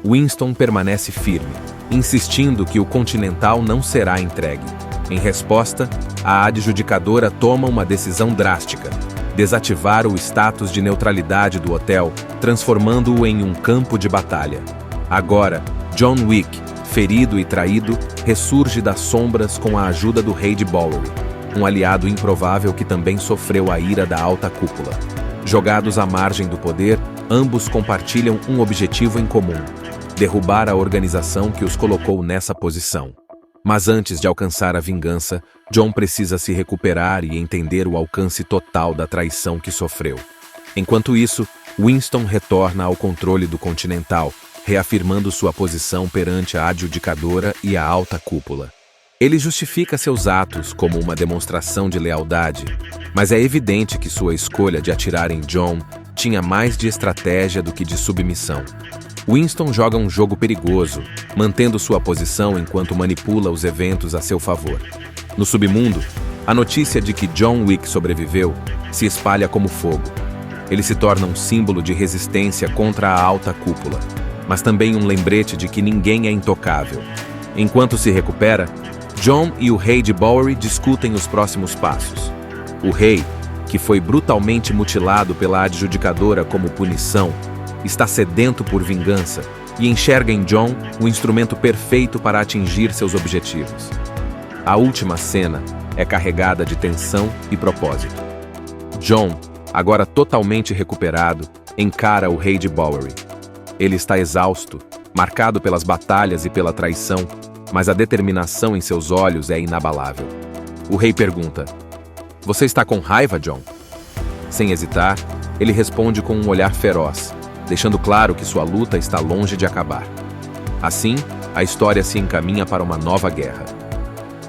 Speaker 2: Winston permanece firme, insistindo que o Continental não será entregue. Em resposta, a adjudicadora toma uma decisão drástica: desativar o status de neutralidade do hotel, transformando-o em um campo de batalha. Agora, John Wick, ferido e traído, ressurge das sombras com a ajuda do rei de Bowery, um aliado improvável que também sofreu a ira da alta cúpula. Jogados à margem do poder, ambos compartilham um objetivo em comum: derrubar a organização que os colocou nessa posição. Mas antes de alcançar a vingança, John precisa se recuperar e entender o alcance total da traição que sofreu. Enquanto isso, Winston retorna ao controle do Continental, reafirmando sua posição perante a adjudicadora e a alta cúpula. Ele justifica seus atos como uma demonstração de lealdade, mas é evidente que sua escolha de atirar em John tinha mais de estratégia do que de submissão. Winston joga um jogo perigoso, mantendo sua posição enquanto manipula os eventos a seu favor. No submundo, a notícia de que John Wick sobreviveu se espalha como fogo. Ele se torna um símbolo de resistência contra a alta cúpula, mas também um lembrete de que ninguém é intocável. Enquanto se recupera, John e o rei de Bowery discutem os próximos passos. O rei, que foi brutalmente mutilado pela adjudicadora como punição, está sedento por vingança e enxerga em John o instrumento perfeito para atingir seus objetivos. A última cena é carregada de tensão e propósito. John, agora totalmente recuperado, encara o rei de Bowery. Ele está exausto, marcado pelas batalhas e pela traição, mas a determinação em seus olhos é inabalável. O rei pergunta: "Você está com raiva, John?" Sem hesitar, ele responde com um olhar feroz, deixando claro que sua luta está longe de acabar. Assim, a história se encaminha para uma nova guerra.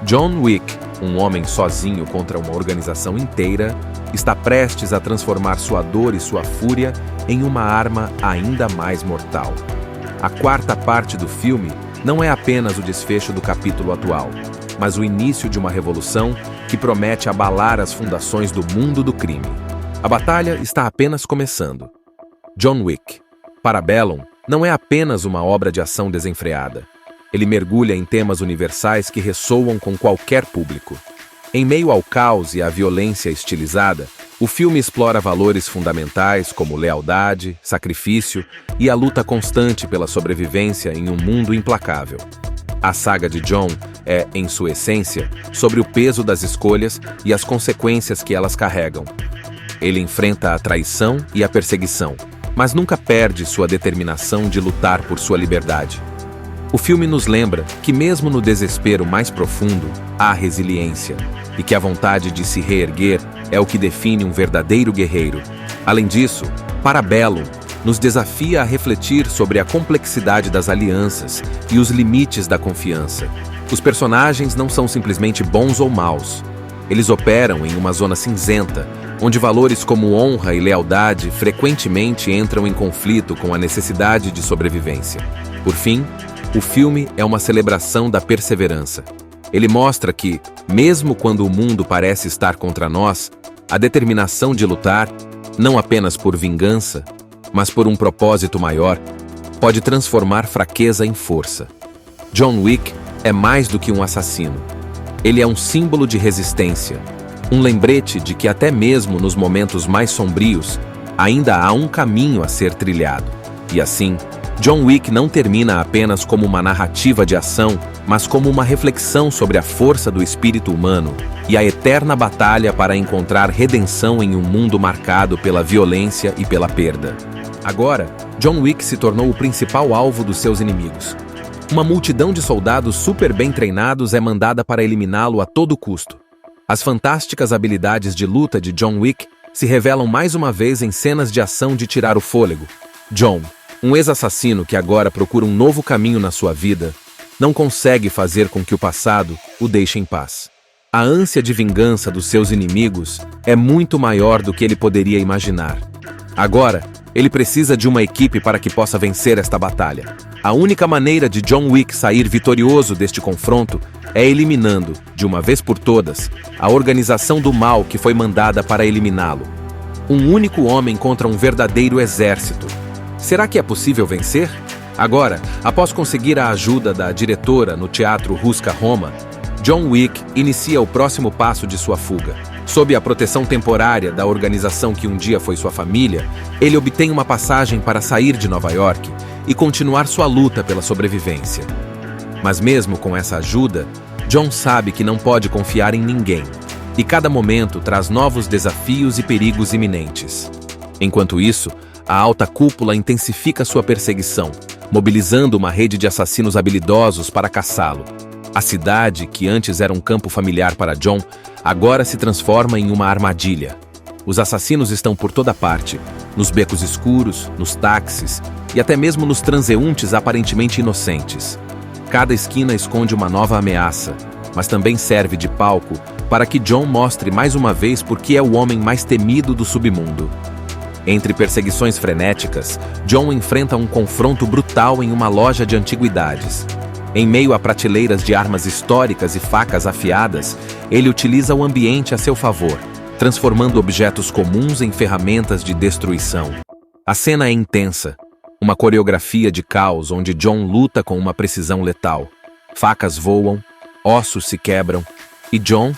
Speaker 2: John Wick, um homem sozinho contra uma organização inteira, está prestes a transformar sua dor e sua fúria em uma arma ainda mais mortal. A quarta parte do filme não é apenas o desfecho do capítulo atual, mas o início de uma revolução que promete abalar as fundações do mundo do crime. A batalha está apenas começando. John Wick, Parabellum, não é apenas uma obra de ação desenfreada. Ele mergulha em temas universais que ressoam com qualquer público. Em meio ao caos e à violência estilizada, o filme explora valores fundamentais como lealdade, sacrifício e a luta constante pela sobrevivência em um mundo implacável. A saga de John é, em sua essência, sobre o peso das escolhas e as consequências que elas carregam. Ele enfrenta a traição e a perseguição, mas nunca perde sua determinação de lutar por sua liberdade. O filme nos lembra que, mesmo no desespero mais profundo, há resiliência, e que a vontade de se reerguer é o que define um verdadeiro guerreiro. Além disso, Parabellum nos desafia a refletir sobre a complexidade das alianças e os limites da confiança. Os personagens não são simplesmente bons ou maus. Eles operam em uma zona cinzenta, onde valores como honra e lealdade frequentemente entram em conflito com a necessidade de sobrevivência. Por fim, o filme é uma celebração da perseverança. Ele mostra que, mesmo quando o mundo parece estar contra nós, a determinação de lutar, não apenas por vingança, mas por um propósito maior, pode transformar fraqueza em força. John Wick é mais do que um assassino. Ele é um símbolo de resistência, um lembrete de que até mesmo nos momentos mais sombrios, ainda há um caminho a ser trilhado. E assim, John Wick não termina apenas como uma narrativa de ação, mas como uma reflexão sobre a força do espírito humano e a eterna batalha para encontrar redenção em um mundo marcado pela violência e pela perda. Agora, John Wick se tornou o principal alvo dos seus inimigos. Uma multidão de soldados super bem treinados é mandada para eliminá-lo a todo custo. As fantásticas habilidades de luta de John Wick se revelam mais uma vez em cenas de ação de tirar o fôlego. John, um ex-assassino que agora procura um novo caminho na sua vida, não consegue fazer com que o passado o deixe em paz. A ânsia de vingança dos seus inimigos é muito maior do que ele poderia imaginar. Agora, ele precisa de uma equipe para que possa vencer esta batalha. A única maneira de John Wick sair vitorioso deste confronto é eliminando, de uma vez por todas, a organização do mal que foi mandada para eliminá-lo. Um único homem contra um verdadeiro exército. Será que é possível vencer? Agora, após conseguir a ajuda da diretora no Teatro Rusca Roma, John Wick inicia o próximo passo de sua fuga. Sob a proteção temporária da organização que um dia foi sua família, ele obtém uma passagem para sair de Nova York e continuar sua luta pela sobrevivência. Mas mesmo com essa ajuda, John sabe que não pode confiar em ninguém, e cada momento traz novos desafios e perigos iminentes. Enquanto isso, a alta cúpula intensifica sua perseguição, mobilizando uma rede de assassinos habilidosos para caçá-lo. A cidade, que antes era um campo familiar para John, agora se transforma em uma armadilha. Os assassinos estão por toda parte, nos becos escuros, nos táxis e até mesmo nos transeuntes aparentemente inocentes. Cada esquina esconde uma nova ameaça, mas também serve de palco para que John mostre mais uma vez por que é o homem mais temido do submundo. Entre perseguições frenéticas, John enfrenta um confronto brutal em uma loja de antiguidades. Em meio a prateleiras de armas históricas e facas afiadas, ele utiliza o ambiente a seu favor, transformando objetos comuns em ferramentas de destruição. A cena é intensa, uma coreografia de caos onde John luta com uma precisão letal. Facas voam, ossos se quebram, e John,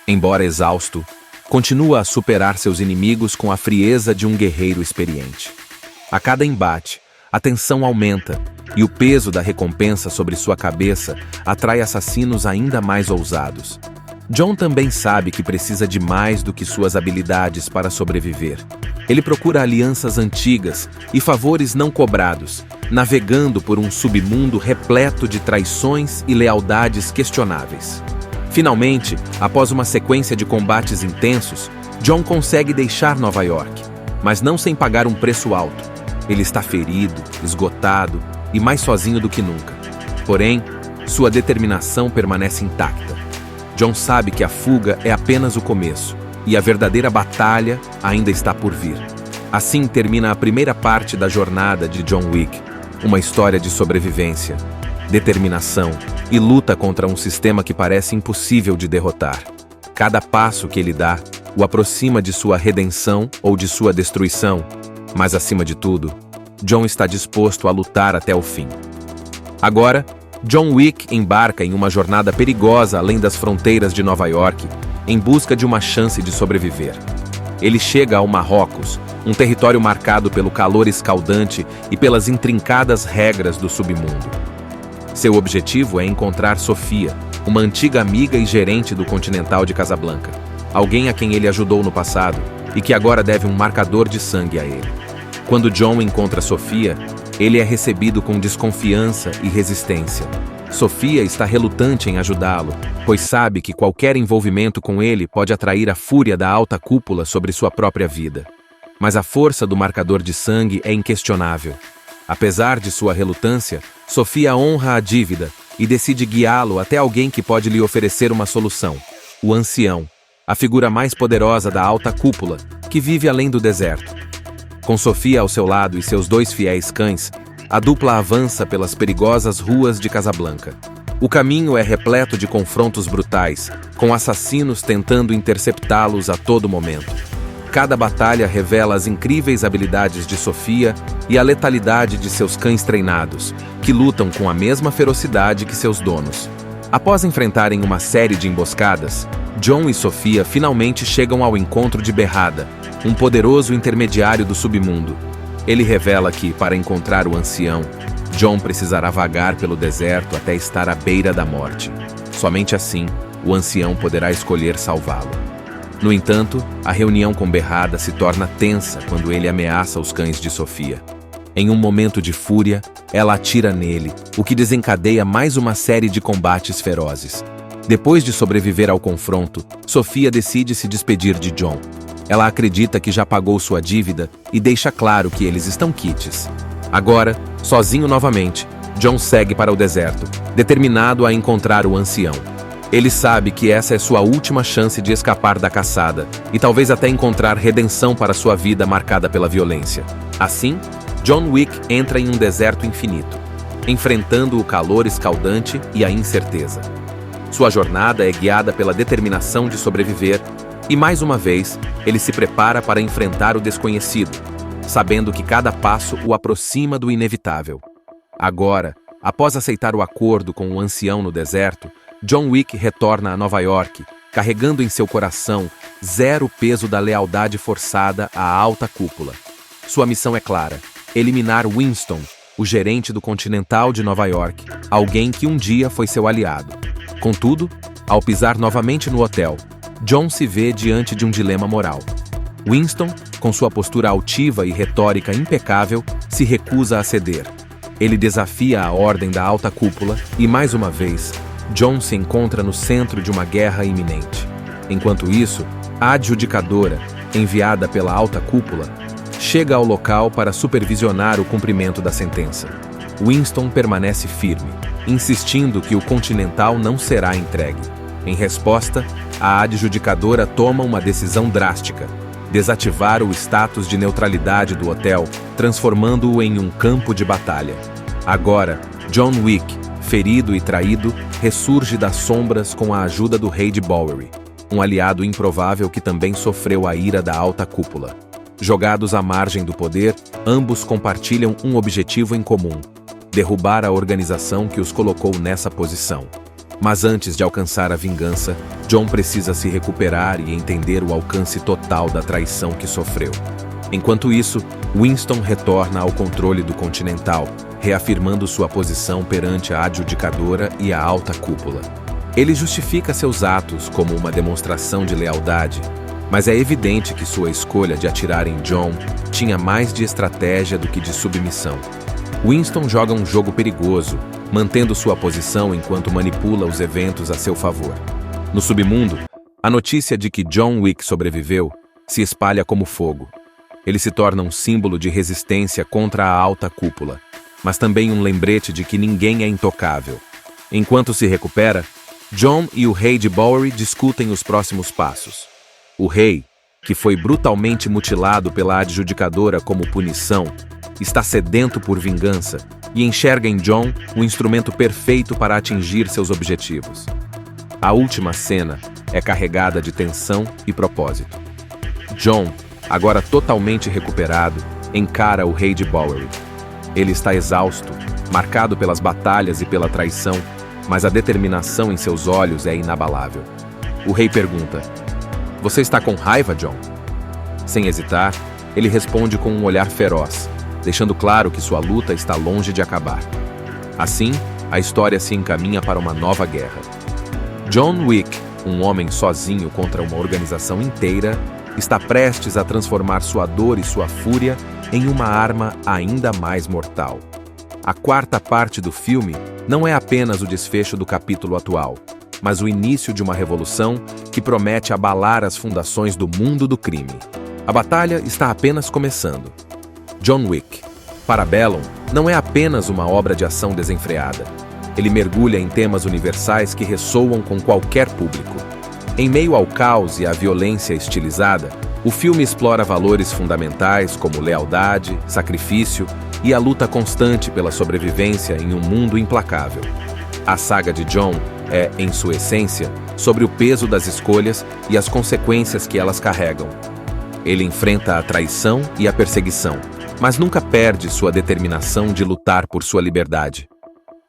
Speaker 2: embora exausto, continua a superar seus inimigos com a frieza de um guerreiro experiente. A cada embate, a tensão aumenta, e o peso da recompensa sobre sua cabeça atrai assassinos ainda mais ousados. John também sabe que precisa de mais do que suas habilidades para sobreviver. Ele procura alianças antigas e favores não cobrados, navegando por um submundo repleto de traições e lealdades questionáveis. Finalmente, após uma sequência de combates intensos, John consegue deixar Nova York, mas não sem pagar um preço alto. Ele está ferido, esgotado e mais sozinho do que nunca. Porém, sua determinação permanece intacta. John sabe que a fuga é apenas o começo, e a verdadeira batalha ainda está por vir. Assim termina a primeira parte da jornada de John Wick, uma história de sobrevivência, determinação e luta contra um sistema que parece impossível de derrotar. Cada passo que ele dá o aproxima de sua redenção ou de sua destruição, mas acima de tudo, John está disposto a lutar até o fim. Agora, John Wick embarca em uma jornada perigosa além das fronteiras de Nova York, em busca de uma chance de sobreviver. Ele chega ao Marrocos, um território marcado pelo calor escaldante e pelas intrincadas regras do submundo. Seu objetivo é encontrar Sofia, uma antiga amiga e gerente do Continental de Casablanca, alguém a quem ele ajudou no passado e que agora deve um marcador de sangue a ele. Quando John encontra Sofia, ele é recebido com desconfiança e resistência. Sofia está relutante em ajudá-lo, pois sabe que qualquer envolvimento com ele pode atrair a fúria da alta cúpula sobre sua própria vida. Mas a força do marcador de sangue é inquestionável. Apesar de sua relutância, Sofia honra a dívida e decide guiá-lo até alguém que pode lhe oferecer uma solução: o ancião, a figura mais poderosa da alta cúpula, que vive além do deserto. Com Sofia ao seu lado e seus 2 fiéis cães, a dupla avança pelas perigosas ruas de Casablanca. O caminho é repleto de confrontos brutais, com assassinos tentando interceptá-los a todo momento. Cada batalha revela as incríveis habilidades de Sofia e a letalidade de seus cães treinados, que lutam com a mesma ferocidade que seus donos. Após enfrentarem uma série de emboscadas, John e Sofia finalmente chegam ao encontro de Berrada, um poderoso intermediário do submundo. Ele revela que, para encontrar o ancião, John precisará vagar pelo deserto até estar à beira da morte. Somente assim, o ancião poderá escolher salvá-lo. No entanto, a reunião com Berrada se torna tensa quando ele ameaça os cães de Sofia. Em um momento de fúria, ela atira nele, o que desencadeia mais uma série de combates ferozes. Depois de sobreviver ao confronto, Sofia decide se despedir de John. Ela acredita que já pagou sua dívida e deixa claro que eles estão quites. Agora, sozinho novamente, John segue para o deserto, determinado a encontrar o ancião. Ele sabe que essa é sua última chance de escapar da caçada e talvez até encontrar redenção para sua vida marcada pela violência. Assim, John Wick entra em um deserto infinito, enfrentando o calor escaldante e a incerteza. Sua jornada é guiada pela determinação de sobreviver e, mais uma vez, ele se prepara para enfrentar o desconhecido, sabendo que cada passo o aproxima do inevitável. Agora, após aceitar o acordo com o ancião no deserto, John Wick retorna a Nova York, carregando em seu coração zero peso da lealdade forçada à alta cúpula. Sua missão é clara: eliminar Winston, o gerente do Continental de Nova York, alguém que um dia foi seu aliado. Contudo, ao pisar novamente no hotel, John se vê diante de um dilema moral. Winston, com sua postura altiva e retórica impecável, se recusa a ceder. Ele desafia a ordem da alta cúpula e, mais uma vez, John se encontra no centro de uma guerra iminente. Enquanto isso, a adjudicadora, enviada pela alta cúpula, chega ao local para supervisionar o cumprimento da sentença. Winston permanece firme, insistindo que o Continental não será entregue. Em resposta, a adjudicadora toma uma decisão drástica: desativar o status de neutralidade do hotel, transformando-o em um campo de batalha. Agora, John Wick, ferido e traído, ressurge das sombras com a ajuda do rei de Bowery, um aliado improvável que também sofreu a ira da alta cúpula. Jogados à margem do poder, ambos compartilham um objetivo em comum: derrubar a organização que os colocou nessa posição. Mas antes de alcançar a vingança, John precisa se recuperar e entender o alcance total da traição que sofreu. Enquanto isso, Winston retorna ao controle do Continental, reafirmando sua posição perante a adjudicadora e a alta cúpula. Ele justifica seus atos como uma demonstração de lealdade, mas é evidente que sua escolha de atirar em John tinha mais de estratégia do que de submissão. Winston joga um jogo perigoso, mantendo sua posição enquanto manipula os eventos a seu favor. No submundo, a notícia de que John Wick sobreviveu se espalha como fogo. Ele se torna um símbolo de resistência contra a alta cúpula, mas também um lembrete de que ninguém é intocável. Enquanto se recupera, John e o rei de Bowery discutem os próximos passos. O rei, que foi brutalmente mutilado pela adjudicadora como punição, está sedento por vingança e enxerga em John o instrumento perfeito para atingir seus objetivos. A última cena é carregada de tensão e propósito. John, agora totalmente recuperado, encara o rei de Bowery. Ele está exausto, marcado pelas batalhas e pela traição, mas a determinação em seus olhos é inabalável. O rei pergunta: "Você está com raiva, John?" Sem hesitar, ele responde com um olhar feroz, deixando claro que sua luta está longe de acabar. Assim, a história se encaminha para uma nova guerra. John Wick, um homem sozinho contra uma organização inteira, está prestes a transformar sua dor e sua fúria em uma arma ainda mais mortal. A quarta parte do filme não é apenas o desfecho do capítulo atual, mas o início de uma revolução que promete abalar as fundações do mundo do crime. A batalha está apenas começando. John Wick, Parabellum, não é apenas uma obra de ação desenfreada. Ele mergulha em temas universais que ressoam com qualquer público. Em meio ao caos e à violência estilizada, o filme explora valores fundamentais como lealdade, sacrifício e a luta constante pela sobrevivência em um mundo implacável. A saga de John é, em sua essência, sobre o peso das escolhas e as consequências que elas carregam. Ele enfrenta a traição e a perseguição, mas nunca perde sua determinação de lutar por sua liberdade.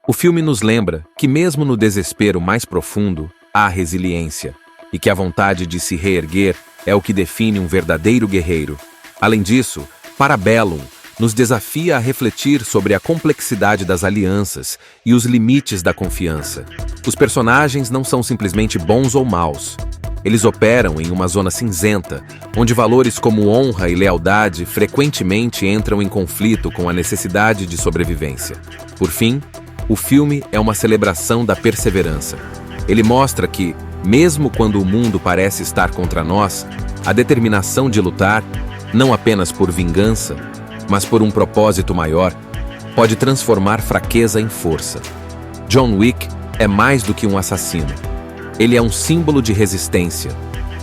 Speaker 2: O filme nos lembra que, mesmo no desespero mais profundo, há resiliência, e que a vontade de se reerguer é o que define um verdadeiro guerreiro. Além disso, Parabellum nos desafia a refletir sobre a complexidade das alianças e os limites da confiança. Os personagens não são simplesmente bons ou maus. Eles operam em uma zona cinzenta, onde valores como honra e lealdade frequentemente entram em conflito com a necessidade de sobrevivência. Por fim, o filme é uma celebração da perseverança. Ele mostra que, mesmo quando o mundo parece estar contra nós, a determinação de lutar, não apenas por vingança, mas por um propósito maior, pode transformar fraqueza em força. John Wick é mais do que um assassino. Ele é um símbolo de resistência,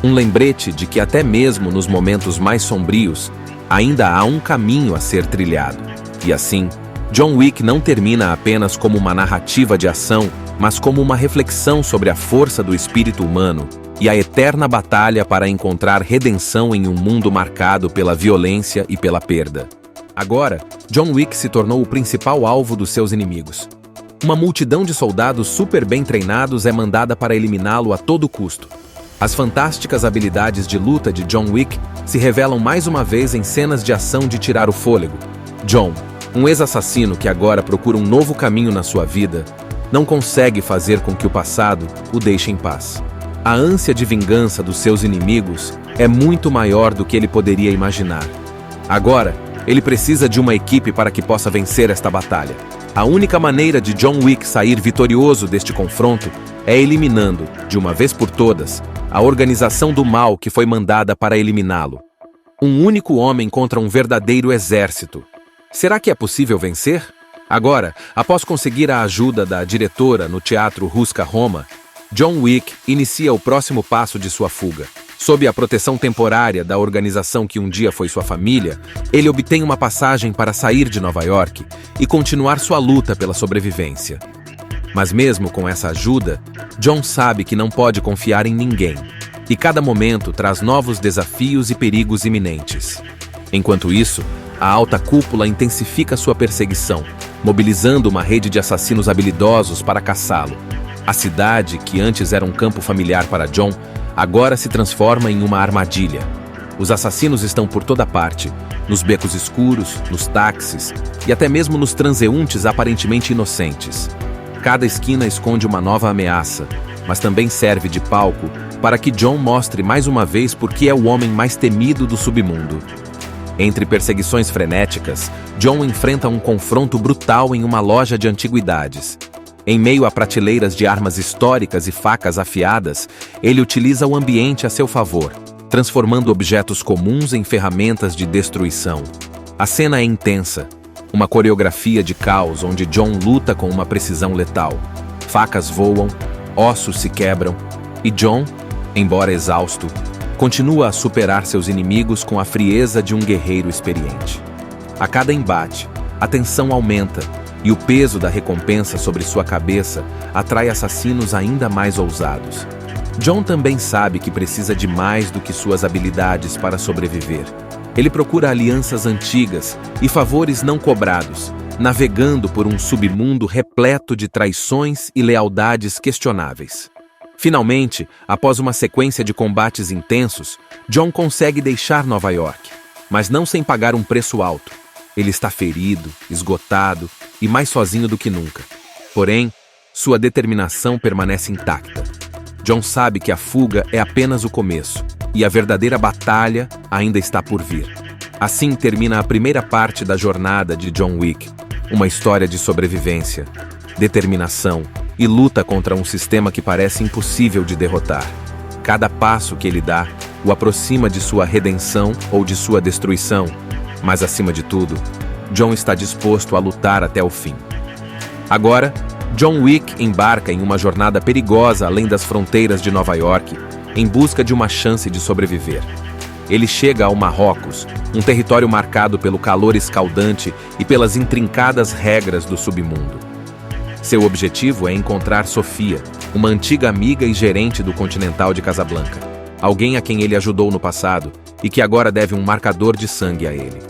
Speaker 2: um lembrete de que até mesmo nos momentos mais sombrios, ainda há um caminho a ser trilhado. E assim, John Wick não termina apenas como uma narrativa de ação, mas como uma reflexão sobre a força do espírito humano e a eterna batalha para encontrar redenção em um mundo marcado pela violência e pela perda. Agora, John Wick se tornou o principal alvo dos seus inimigos. Uma multidão de soldados super bem treinados é mandada para eliminá-lo a todo custo. As fantásticas habilidades de luta de John Wick se revelam mais uma vez em cenas de ação de tirar o fôlego. John, um ex-assassino que agora procura um novo caminho na sua vida, não consegue fazer com que o passado o deixe em paz. A ânsia de vingança dos seus inimigos é muito maior do que ele poderia imaginar. Agora, ele precisa de uma equipe para que possa vencer esta batalha. A única maneira de John Wick sair vitorioso deste confronto é eliminando, de uma vez por todas, a organização do mal que foi mandada para eliminá-lo. Um único homem contra um verdadeiro exército. Será que é possível vencer? Agora, após conseguir a ajuda da diretora no Teatro Rusca Roma, John Wick inicia o próximo passo de sua fuga. Sob a proteção temporária da organização que um dia foi sua família, ele obtém uma passagem para sair de Nova York e continuar sua luta pela sobrevivência. Mas mesmo com essa ajuda, John sabe que não pode confiar em ninguém, e cada momento traz novos desafios e perigos iminentes. Enquanto isso, a alta cúpula intensifica sua perseguição, mobilizando uma rede de assassinos habilidosos para caçá-lo. A cidade, que antes era um campo familiar para John, agora se transforma em uma armadilha. Os assassinos estão por toda parte, nos becos escuros, nos táxis e até mesmo nos transeuntes aparentemente inocentes. Cada esquina esconde uma nova ameaça, mas também serve de palco para que John mostre mais uma vez por que é o homem mais temido do submundo. Entre perseguições frenéticas, John enfrenta um confronto brutal em uma loja de antiguidades. Em meio a prateleiras de armas históricas e facas afiadas, ele utiliza o ambiente a seu favor, transformando objetos comuns em ferramentas de destruição. A cena é intensa, uma coreografia de caos onde John luta com uma precisão letal. Facas voam, ossos se quebram, e John, embora exausto, continua a superar seus inimigos com a frieza de um guerreiro experiente. A cada embate, a tensão aumenta, e o peso da recompensa sobre sua cabeça atrai assassinos ainda mais ousados. John também sabe que precisa de mais do que suas habilidades para sobreviver. Ele procura alianças antigas e favores não cobrados, navegando por um submundo repleto de traições e lealdades questionáveis. Finalmente, após uma sequência de combates intensos, John consegue deixar Nova York, mas não sem pagar um preço alto. Ele está ferido, esgotado e mais sozinho do que nunca. Porém, sua determinação permanece intacta. John sabe que a fuga é apenas o começo, e a verdadeira batalha ainda está por vir. Assim termina a primeira parte da jornada de John Wick, uma história de sobrevivência, determinação e luta contra um sistema que parece impossível de derrotar. Cada passo que ele dá o aproxima de sua redenção ou de sua destruição, mas acima de tudo, John está disposto a lutar até o fim. Agora, John Wick embarca em uma jornada perigosa além das fronteiras de Nova York, em busca de uma chance de sobreviver. Ele chega ao Marrocos, um território marcado pelo calor escaldante e pelas intrincadas regras do submundo. Seu objetivo é encontrar Sofia, uma antiga amiga e gerente do Continental de Casablanca, alguém a quem ele ajudou no passado e que agora deve um marcador de sangue a ele.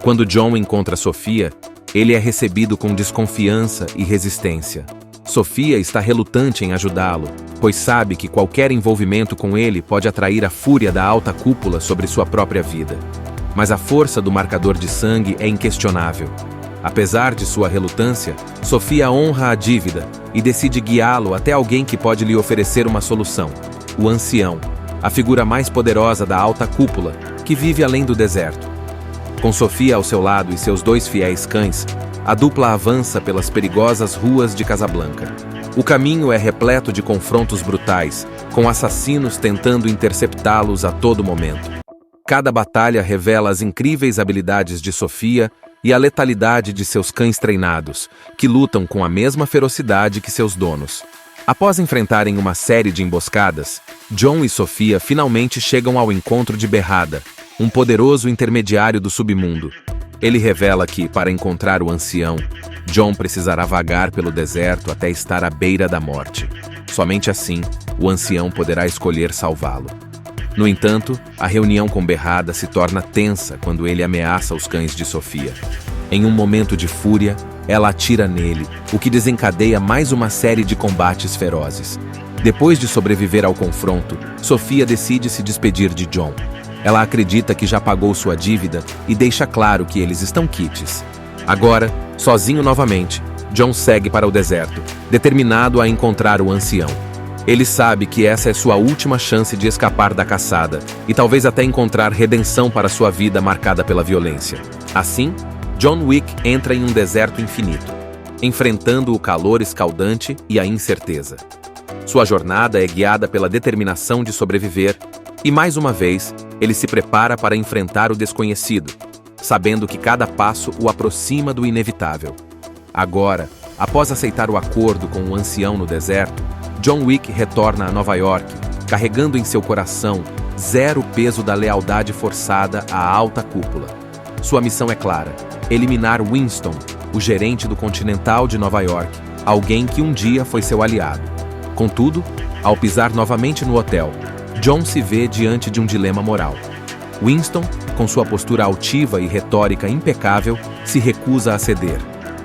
Speaker 2: Quando John encontra Sofia, ele é recebido com desconfiança e resistência. Sofia está relutante em ajudá-lo, pois sabe que qualquer envolvimento com ele pode atrair a fúria da alta cúpula sobre sua própria vida. Mas a força do marcador de sangue é inquestionável. Apesar de sua relutância, Sofia honra a dívida e decide guiá-lo até alguém que pode lhe oferecer uma solução: o ancião, a figura mais poderosa da alta cúpula, que vive além do deserto. Com Sofia ao seu lado e seus 2 fiéis cães, a dupla avança pelas perigosas ruas de Casablanca. O caminho é repleto de confrontos brutais, com assassinos tentando interceptá-los a todo momento. Cada batalha revela as incríveis habilidades de Sofia e a letalidade de seus cães treinados, que lutam com a mesma ferocidade que seus donos. Após enfrentarem uma série de emboscadas, John e Sofia finalmente chegam ao encontro de Berrada, um poderoso intermediário do submundo. Ele revela que, para encontrar o ancião, John precisará vagar pelo deserto até estar à beira da morte. Somente assim, o ancião poderá escolher salvá-lo. No entanto, a reunião com Berrada se torna tensa quando ele ameaça os cães de Sofia. Em um momento de fúria, ela atira nele, o que desencadeia mais uma série de combates ferozes. Depois de sobreviver ao confronto, Sofia decide se despedir de John. Ela acredita que já pagou sua dívida e deixa claro que eles estão quites. Agora, sozinho novamente, John segue para o deserto, determinado a encontrar o ancião. Ele sabe que essa é sua última chance de escapar da caçada e talvez até encontrar redenção para sua vida marcada pela violência. Assim, John Wick entra em um deserto infinito, enfrentando o calor escaldante e a incerteza. Sua jornada é guiada pela determinação de sobreviver e, mais uma vez, Ele se prepara para enfrentar o desconhecido, sabendo que cada passo o aproxima do inevitável. Agora, após aceitar o acordo com o ancião no deserto, John Wick retorna a Nova York, carregando em seu coração zero peso da lealdade forçada à alta cúpula. Sua missão é clara: eliminar Winston, o gerente do Continental de Nova York, alguém que um dia foi seu aliado. Contudo, ao pisar novamente no hotel, John se vê diante de um dilema moral. Winston, com sua postura altiva e retórica impecável, se recusa a ceder.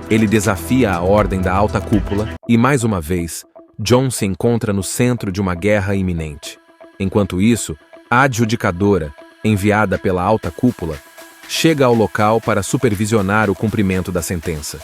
Speaker 2: Ele desafia a ordem da alta cúpula e, mais uma vez, John se encontra no centro de uma guerra iminente. Enquanto isso, a adjudicadora, enviada pela alta cúpula, chega ao local para supervisionar o cumprimento da sentença.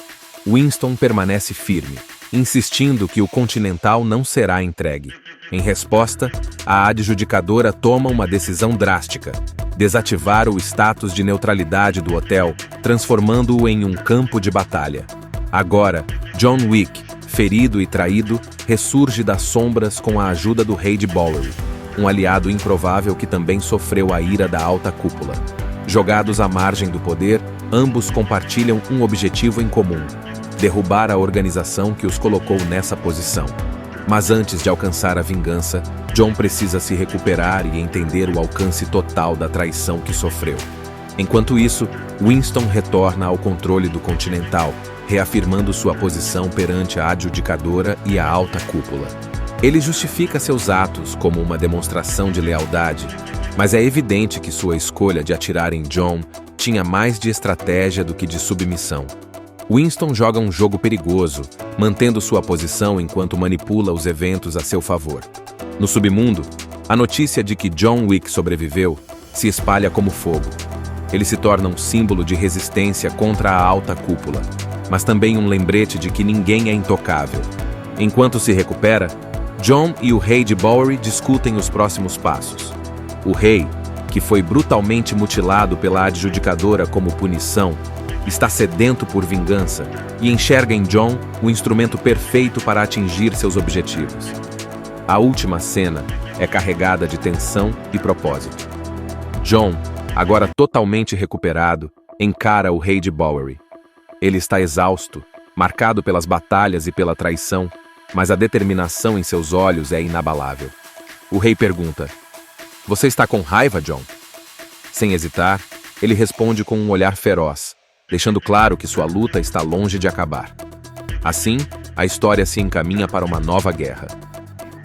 Speaker 2: Winston permanece firme, insistindo que o Continental não será entregue. Em resposta, a adjudicadora toma uma decisão drástica: desativar o status de neutralidade do hotel, transformando-o em um campo de batalha. Agora, John Wick, ferido e traído, ressurge das sombras com a ajuda do Rei de Bowery, um aliado improvável que também sofreu a ira da alta cúpula. Jogados à margem do poder, ambos compartilham um objetivo em comum: derrubar a organização que os colocou nessa posição. Mas antes de alcançar a vingança, John precisa se recuperar e entender o alcance total da traição que sofreu. Enquanto isso, Winston retorna ao controle do Continental, reafirmando sua posição perante a adjudicadora e a alta cúpula. Ele justifica seus atos como uma demonstração de lealdade, mas é evidente que sua escolha de atirar em John tinha mais de estratégia do que de submissão. Winston joga um jogo perigoso, mantendo sua posição enquanto manipula os eventos a seu favor. No submundo, a notícia de que John Wick sobreviveu se espalha como fogo. Ele se torna um símbolo de resistência contra a alta cúpula, mas também um lembrete de que ninguém é intocável. Enquanto se recupera, John e o Rei de Bowery discutem os próximos passos. O rei, que foi brutalmente mutilado pela adjudicadora como punição, está sedento por vingança e enxerga em John o instrumento perfeito para atingir seus objetivos. A última cena é carregada de tensão e propósito. John, agora totalmente recuperado, encara o Rei de Bowery. Ele está exausto, marcado pelas batalhas e pela traição, mas a determinação em seus olhos é inabalável. O rei pergunta: "Você está com raiva, John?" Sem hesitar, ele responde com um olhar feroz, deixando claro que sua luta está longe de acabar. Assim, a história se encaminha para uma nova guerra.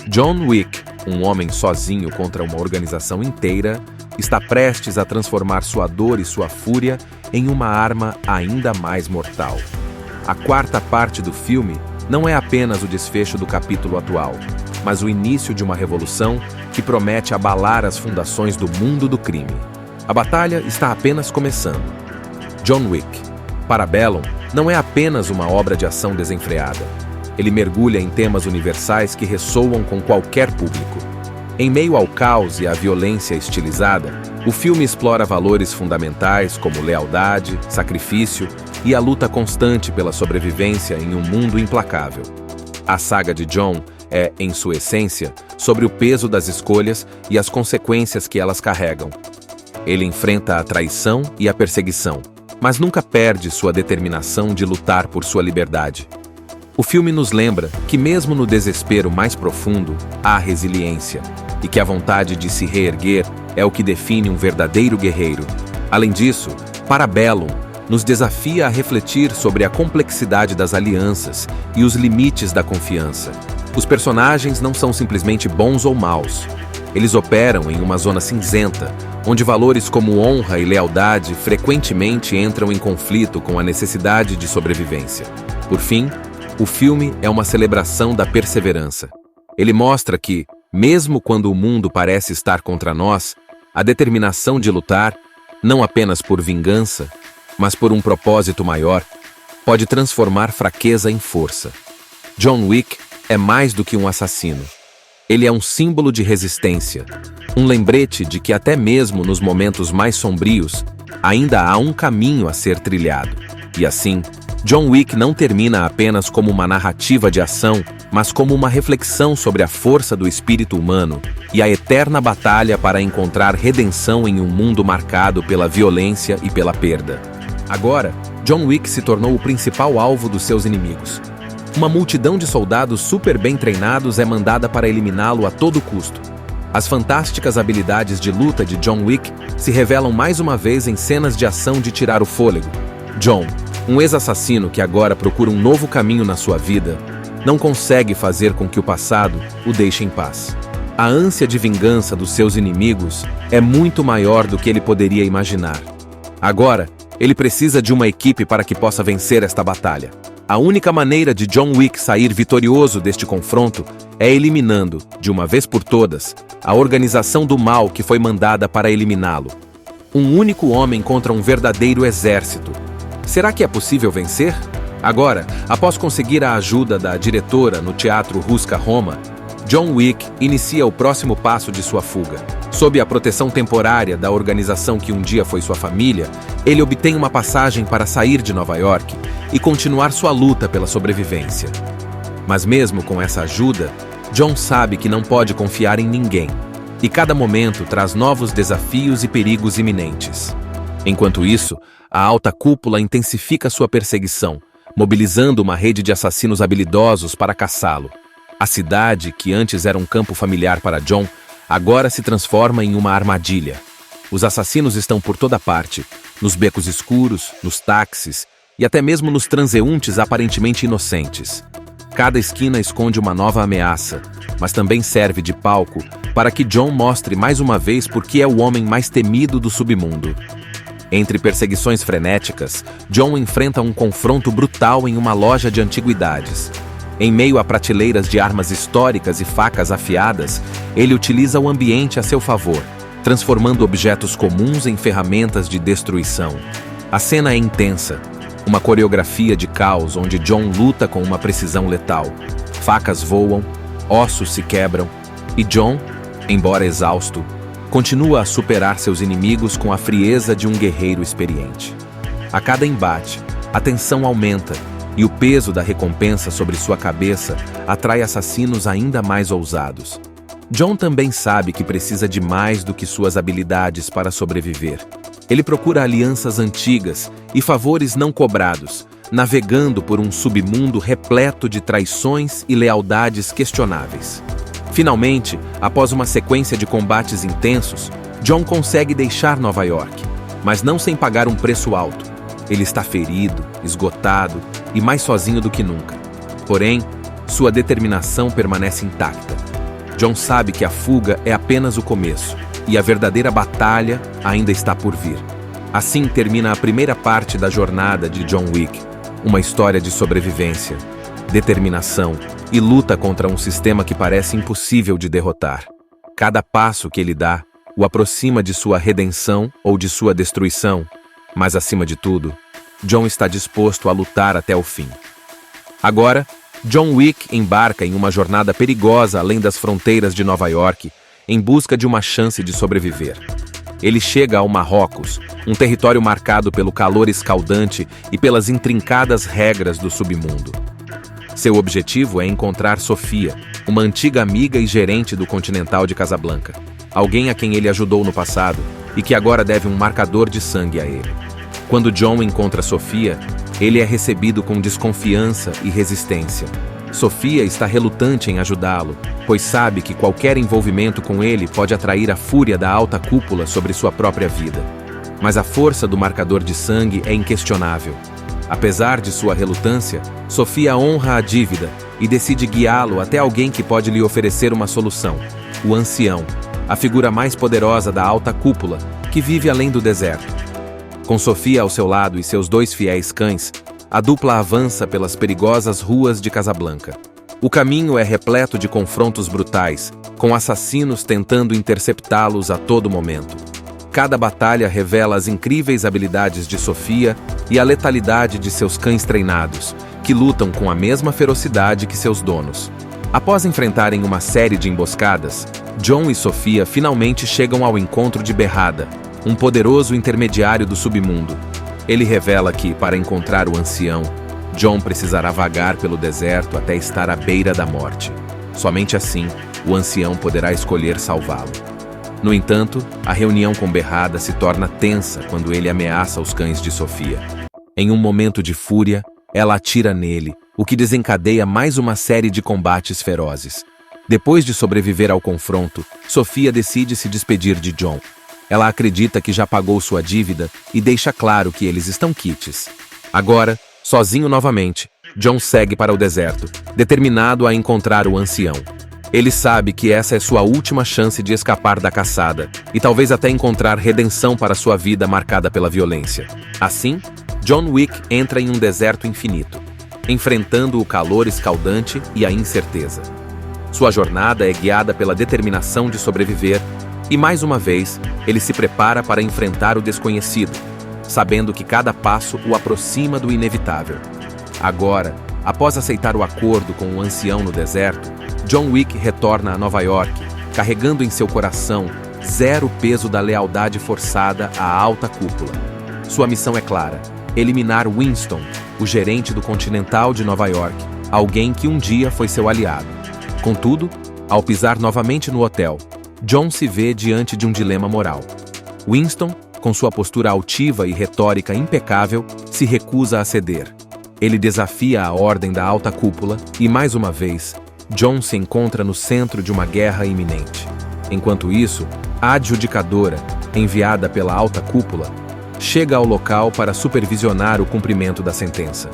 Speaker 2: John Wick, um homem sozinho contra uma organização inteira, está prestes a transformar sua dor e sua fúria em uma arma ainda mais mortal. A quarta parte do filme não é apenas o desfecho do capítulo atual, mas o início de uma revolução que promete abalar as fundações do mundo do crime. A batalha está apenas começando. John Wick, Parabellum, não é apenas uma obra de ação desenfreada. Ele mergulha em temas universais que ressoam com qualquer público. Em meio ao caos e à violência estilizada, o filme explora valores fundamentais como lealdade, sacrifício e a luta constante pela sobrevivência em um mundo implacável. A saga de John é, em sua essência, sobre o peso das escolhas e as consequências que elas carregam. Ele enfrenta a traição e a perseguição, mas nunca perde sua determinação de lutar por sua liberdade. O filme nos lembra que, mesmo no desespero mais profundo, há resiliência, e que a vontade de se reerguer é o que define um verdadeiro guerreiro. Além disso, Parabellum nos desafia a refletir sobre a complexidade das alianças e os limites da confiança. Os personagens não são simplesmente bons ou maus. Eles operam em uma zona cinzenta, onde valores como honra e lealdade frequentemente entram em conflito com a necessidade de sobrevivência. Por fim, o filme é uma celebração da perseverança. Ele mostra que, mesmo quando o mundo parece estar contra nós, a determinação de lutar, não apenas por vingança, mas por um propósito maior, pode transformar fraqueza em força. John Wick é mais do que um assassino. Ele é um símbolo de resistência, um lembrete de que até mesmo nos momentos mais sombrios, ainda há um caminho a ser trilhado. E assim, John Wick não termina apenas como uma narrativa de ação, mas como uma reflexão sobre a força do espírito humano e a eterna batalha para encontrar redenção em um mundo marcado pela violência e pela perda. Agora, John Wick se tornou o principal alvo dos seus inimigos. Uma multidão de soldados super bem treinados é mandada para eliminá-lo a todo custo. As fantásticas habilidades de luta de John Wick se revelam mais uma vez em cenas de ação de tirar o fôlego. John, um ex-assassino que agora procura um novo caminho na sua vida, não consegue fazer com que o passado o deixe em paz. A ânsia de vingança dos seus inimigos é muito maior do que ele poderia imaginar. Agora, ele precisa de uma equipe para que possa vencer esta batalha. A única maneira de John Wick sair vitorioso deste confronto é eliminando, de uma vez por todas, a organização do mal que foi mandada para eliminá-lo. Um único homem contra um verdadeiro exército. Será que é possível vencer? Agora, após conseguir a ajuda da diretora no Teatro Ruska Roma, John Wick inicia o próximo passo de sua fuga. Sob a proteção temporária da organização que um dia foi sua família, ele obtém uma passagem para sair de Nova York e continuar sua luta pela sobrevivência. Mas mesmo com essa ajuda, John sabe que não pode confiar em ninguém, e cada momento traz novos desafios e perigos iminentes. Enquanto isso, a alta cúpula intensifica sua perseguição, mobilizando uma rede de assassinos habilidosos para caçá-lo. A cidade, que antes era um campo familiar para John, agora se transforma em uma armadilha. Os assassinos estão por toda parte, nos becos escuros, nos táxis e até mesmo nos transeuntes aparentemente inocentes. Cada esquina esconde uma nova ameaça, mas também serve de palco para que John mostre mais uma vez por que é o homem mais temido do submundo. Entre perseguições frenéticas, John enfrenta um confronto brutal em uma loja de antiguidades. Em meio a prateleiras de armas históricas e facas afiadas, ele utiliza o ambiente a seu favor, transformando objetos comuns em ferramentas de destruição. A cena é intensa, uma coreografia de caos onde John luta com uma precisão letal. Facas voam, ossos se quebram, e John, embora exausto, continua a superar seus inimigos com a frieza de um guerreiro experiente. A cada embate, a tensão aumenta, e o peso da recompensa sobre sua cabeça atrai assassinos ainda mais ousados. John também sabe que precisa de mais do que suas habilidades para sobreviver. Ele procura alianças antigas e favores não cobrados, navegando por um submundo repleto de traições e lealdades questionáveis. Finalmente, após uma sequência de combates intensos, John consegue deixar Nova York, mas não sem pagar um preço alto. Ele está ferido, esgotado e mais sozinho do que nunca. Porém, sua determinação permanece intacta. John sabe que a fuga é apenas o começo e a verdadeira batalha ainda está por vir. Assim termina a primeira parte da jornada de John Wick, uma história de sobrevivência, determinação e luta contra um sistema que parece impossível de derrotar. Cada passo que ele dá o aproxima de sua redenção ou de sua destruição, mas acima de tudo, John está disposto a lutar até o fim. Agora, John Wick embarca em uma jornada perigosa além das fronteiras de Nova York, em busca de uma chance de sobreviver. Ele chega ao Marrocos, um território marcado pelo calor escaldante e pelas intrincadas regras do submundo. Seu objetivo é encontrar Sofia, uma antiga amiga e gerente do Continental de Casablanca, alguém a quem ele ajudou no passado e que agora deve um marcador de sangue a ele. Quando John encontra Sofia, ele é recebido com desconfiança e resistência. Sofia está relutante em ajudá-lo, pois sabe que qualquer envolvimento com ele pode atrair a fúria da alta cúpula sobre sua própria vida. Mas a força do marcador de sangue é inquestionável. Apesar de sua relutância, Sofia honra a dívida e decide guiá-lo até alguém que pode lhe oferecer uma solução: o Ancião, a figura mais poderosa da alta cúpula, que vive além do deserto. Com Sofia ao seu lado e seus 2 fiéis cães, a dupla avança pelas perigosas ruas de Casablanca. O caminho é repleto de confrontos brutais, com assassinos tentando interceptá-los a todo momento. Cada batalha revela as incríveis habilidades de Sofia e a letalidade de seus cães treinados, que lutam com a mesma ferocidade que seus donos. Após enfrentarem uma série de emboscadas, John e Sofia finalmente chegam ao encontro de Berrada, um poderoso intermediário do submundo. Ele revela que, para encontrar o Ancião, John precisará vagar pelo deserto até estar à beira da morte. Somente assim, o ancião poderá escolher salvá-lo. No entanto, a reunião com Berrada se torna tensa quando ele ameaça os cães de Sofia. Em um momento de fúria, ela atira nele, o que desencadeia mais uma série de combates ferozes. Depois de sobreviver ao confronto, Sofia decide se despedir de John. Ela acredita que já pagou sua dívida e deixa claro que eles estão quites. Agora, sozinho novamente, John segue para o deserto, determinado a encontrar o ancião. Ele sabe que essa é sua última chance de escapar da caçada e talvez até encontrar redenção para sua vida marcada pela violência. Assim, John Wick entra em um deserto infinito, enfrentando o calor escaldante e a incerteza. Sua jornada é guiada pela determinação de sobreviver e, mais uma vez, ele se prepara para enfrentar o desconhecido, sabendo que cada passo o aproxima do inevitável. Agora, após aceitar o acordo com o ancião no deserto, John Wick retorna a Nova York, carregando em seu coração zero peso da lealdade forçada à alta cúpula. Sua missão é clara: eliminar Winston, o gerente do Continental de Nova York, alguém que um dia foi seu aliado. Contudo, ao pisar novamente no hotel, John se vê diante de um dilema moral. Winston, com sua postura altiva e retórica impecável, se recusa a ceder. Ele desafia a ordem da alta cúpula e, mais uma vez, John se encontra no centro de uma guerra iminente. Enquanto isso, a adjudicadora, enviada pela alta cúpula, chega ao local para supervisionar o cumprimento da sentença.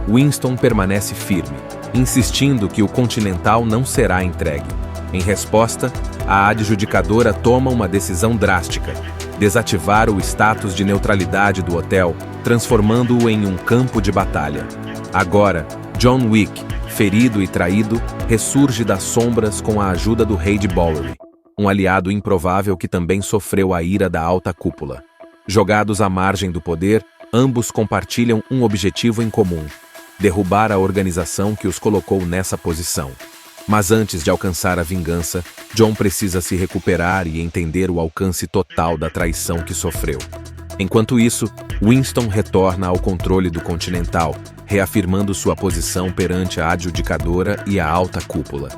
Speaker 2: Winston permanece firme, insistindo que o Continental não será entregue. Em resposta, a adjudicadora toma uma decisão drástica: desativar o status de neutralidade do hotel, transformando-o em um campo de batalha. Agora, John Wick, ferido e traído, ressurge das sombras com a ajuda do rei de Bowery, um aliado improvável que também sofreu a ira da alta cúpula. Jogados à margem do poder, ambos compartilham um objetivo em comum: derrubar a organização que os colocou nessa posição. Mas antes de alcançar a vingança, John precisa se recuperar e entender o alcance total da traição que sofreu. Enquanto isso, Winston retorna ao controle do Continental, reafirmando sua posição perante a adjudicadora e a alta cúpula.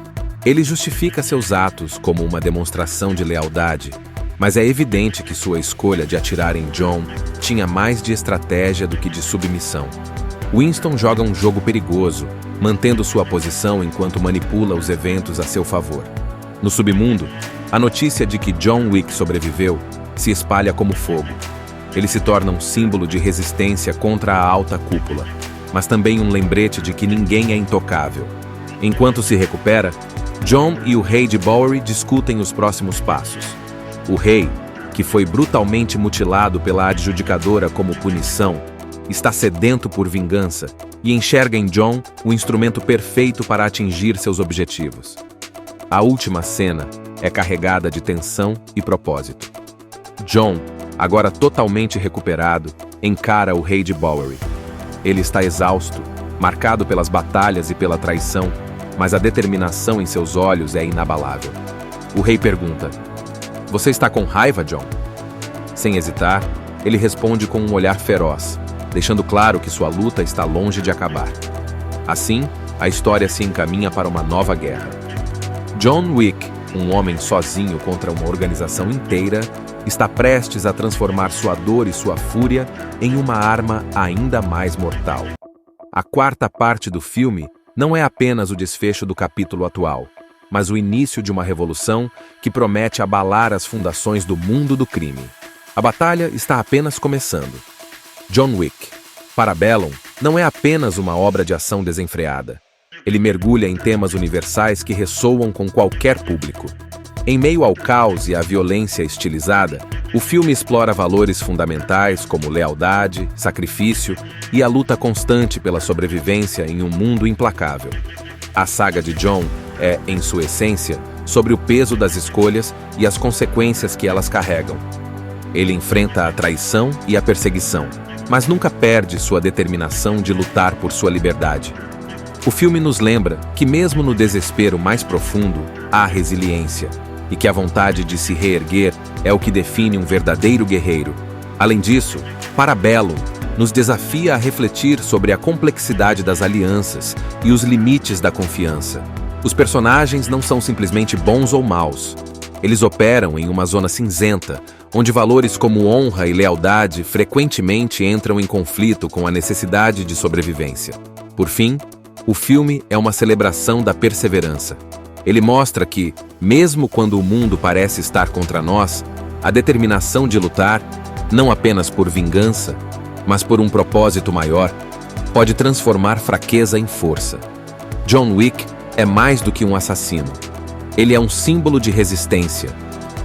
Speaker 2: Ele justifica seus atos como uma demonstração de lealdade, mas é evidente que sua escolha de atirar em John tinha mais de estratégia do que de submissão. Winston joga um jogo perigoso, mantendo sua posição enquanto manipula os eventos a seu favor. No submundo, a notícia de que John Wick sobreviveu se espalha como fogo. Ele se torna um símbolo de resistência contra a alta cúpula, mas também um lembrete de que ninguém é intocável. Enquanto se recupera, John e o rei de Bowery discutem os próximos passos. O rei, que foi brutalmente mutilado pela adjudicadora como punição, está sedento por vingança e enxerga em John o instrumento perfeito para atingir seus objetivos. A última cena é carregada de tensão e propósito. John, agora totalmente recuperado, encara o rei de Bowery. Ele está exausto, marcado pelas batalhas e pela traição, mas a determinação em seus olhos é inabalável. O rei pergunta: "Você está com raiva, John?" Sem hesitar, ele responde com um olhar feroz, deixando claro que sua luta está longe de acabar. Assim, a história se encaminha para uma nova guerra. John Wick, um homem sozinho contra uma organização inteira, está prestes a transformar sua dor e sua fúria em uma arma ainda mais mortal. A quarta parte do filme não é apenas o desfecho do capítulo atual, mas o início de uma revolução que promete abalar as fundações do mundo do crime. A batalha está apenas começando. John Wick, Parabellum, não é apenas uma obra de ação desenfreada. Ele mergulha em temas universais que ressoam com qualquer público. Em meio ao caos e à violência estilizada, o filme explora valores fundamentais como lealdade, sacrifício e a luta constante pela sobrevivência em um mundo implacável. A saga de John é, em sua essência, sobre o peso das escolhas e as consequências que elas carregam. Ele enfrenta a traição e a perseguição, mas nunca perde sua determinação de lutar por sua liberdade. O filme nos lembra que, mesmo no desespero mais profundo, há resiliência, e que a vontade de se reerguer é o que define um verdadeiro guerreiro. Além disso, Parabellum nos desafia a refletir sobre a complexidade das alianças e os limites da confiança. Os personagens não são simplesmente bons ou maus. Eles operam em uma zona cinzenta, onde valores como honra e lealdade frequentemente entram em conflito com a necessidade de sobrevivência. Por fim, o filme é uma celebração da perseverança. Ele mostra que, mesmo quando o mundo parece estar contra nós, a determinação de lutar, não apenas por vingança, mas por um propósito maior, pode transformar fraqueza em força. John Wick é mais do que um assassino. Ele é um símbolo de resistência,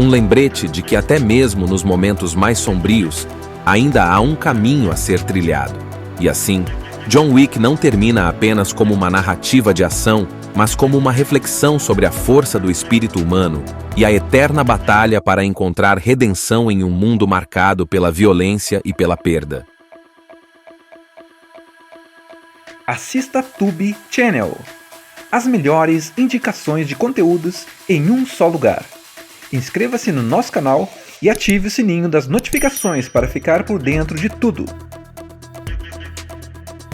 Speaker 2: um lembrete de que até mesmo nos momentos mais sombrios, ainda há um caminho a ser trilhado. E assim, John Wick não termina apenas como uma narrativa de ação, mas como uma reflexão sobre a força do espírito humano e a eterna batalha para encontrar redenção em um mundo marcado pela violência e pela perda.
Speaker 1: Assista Tubi Channel. As melhores indicações de conteúdos em um só lugar. Inscreva-se no nosso canal e ative o sininho das notificações para ficar por dentro de tudo.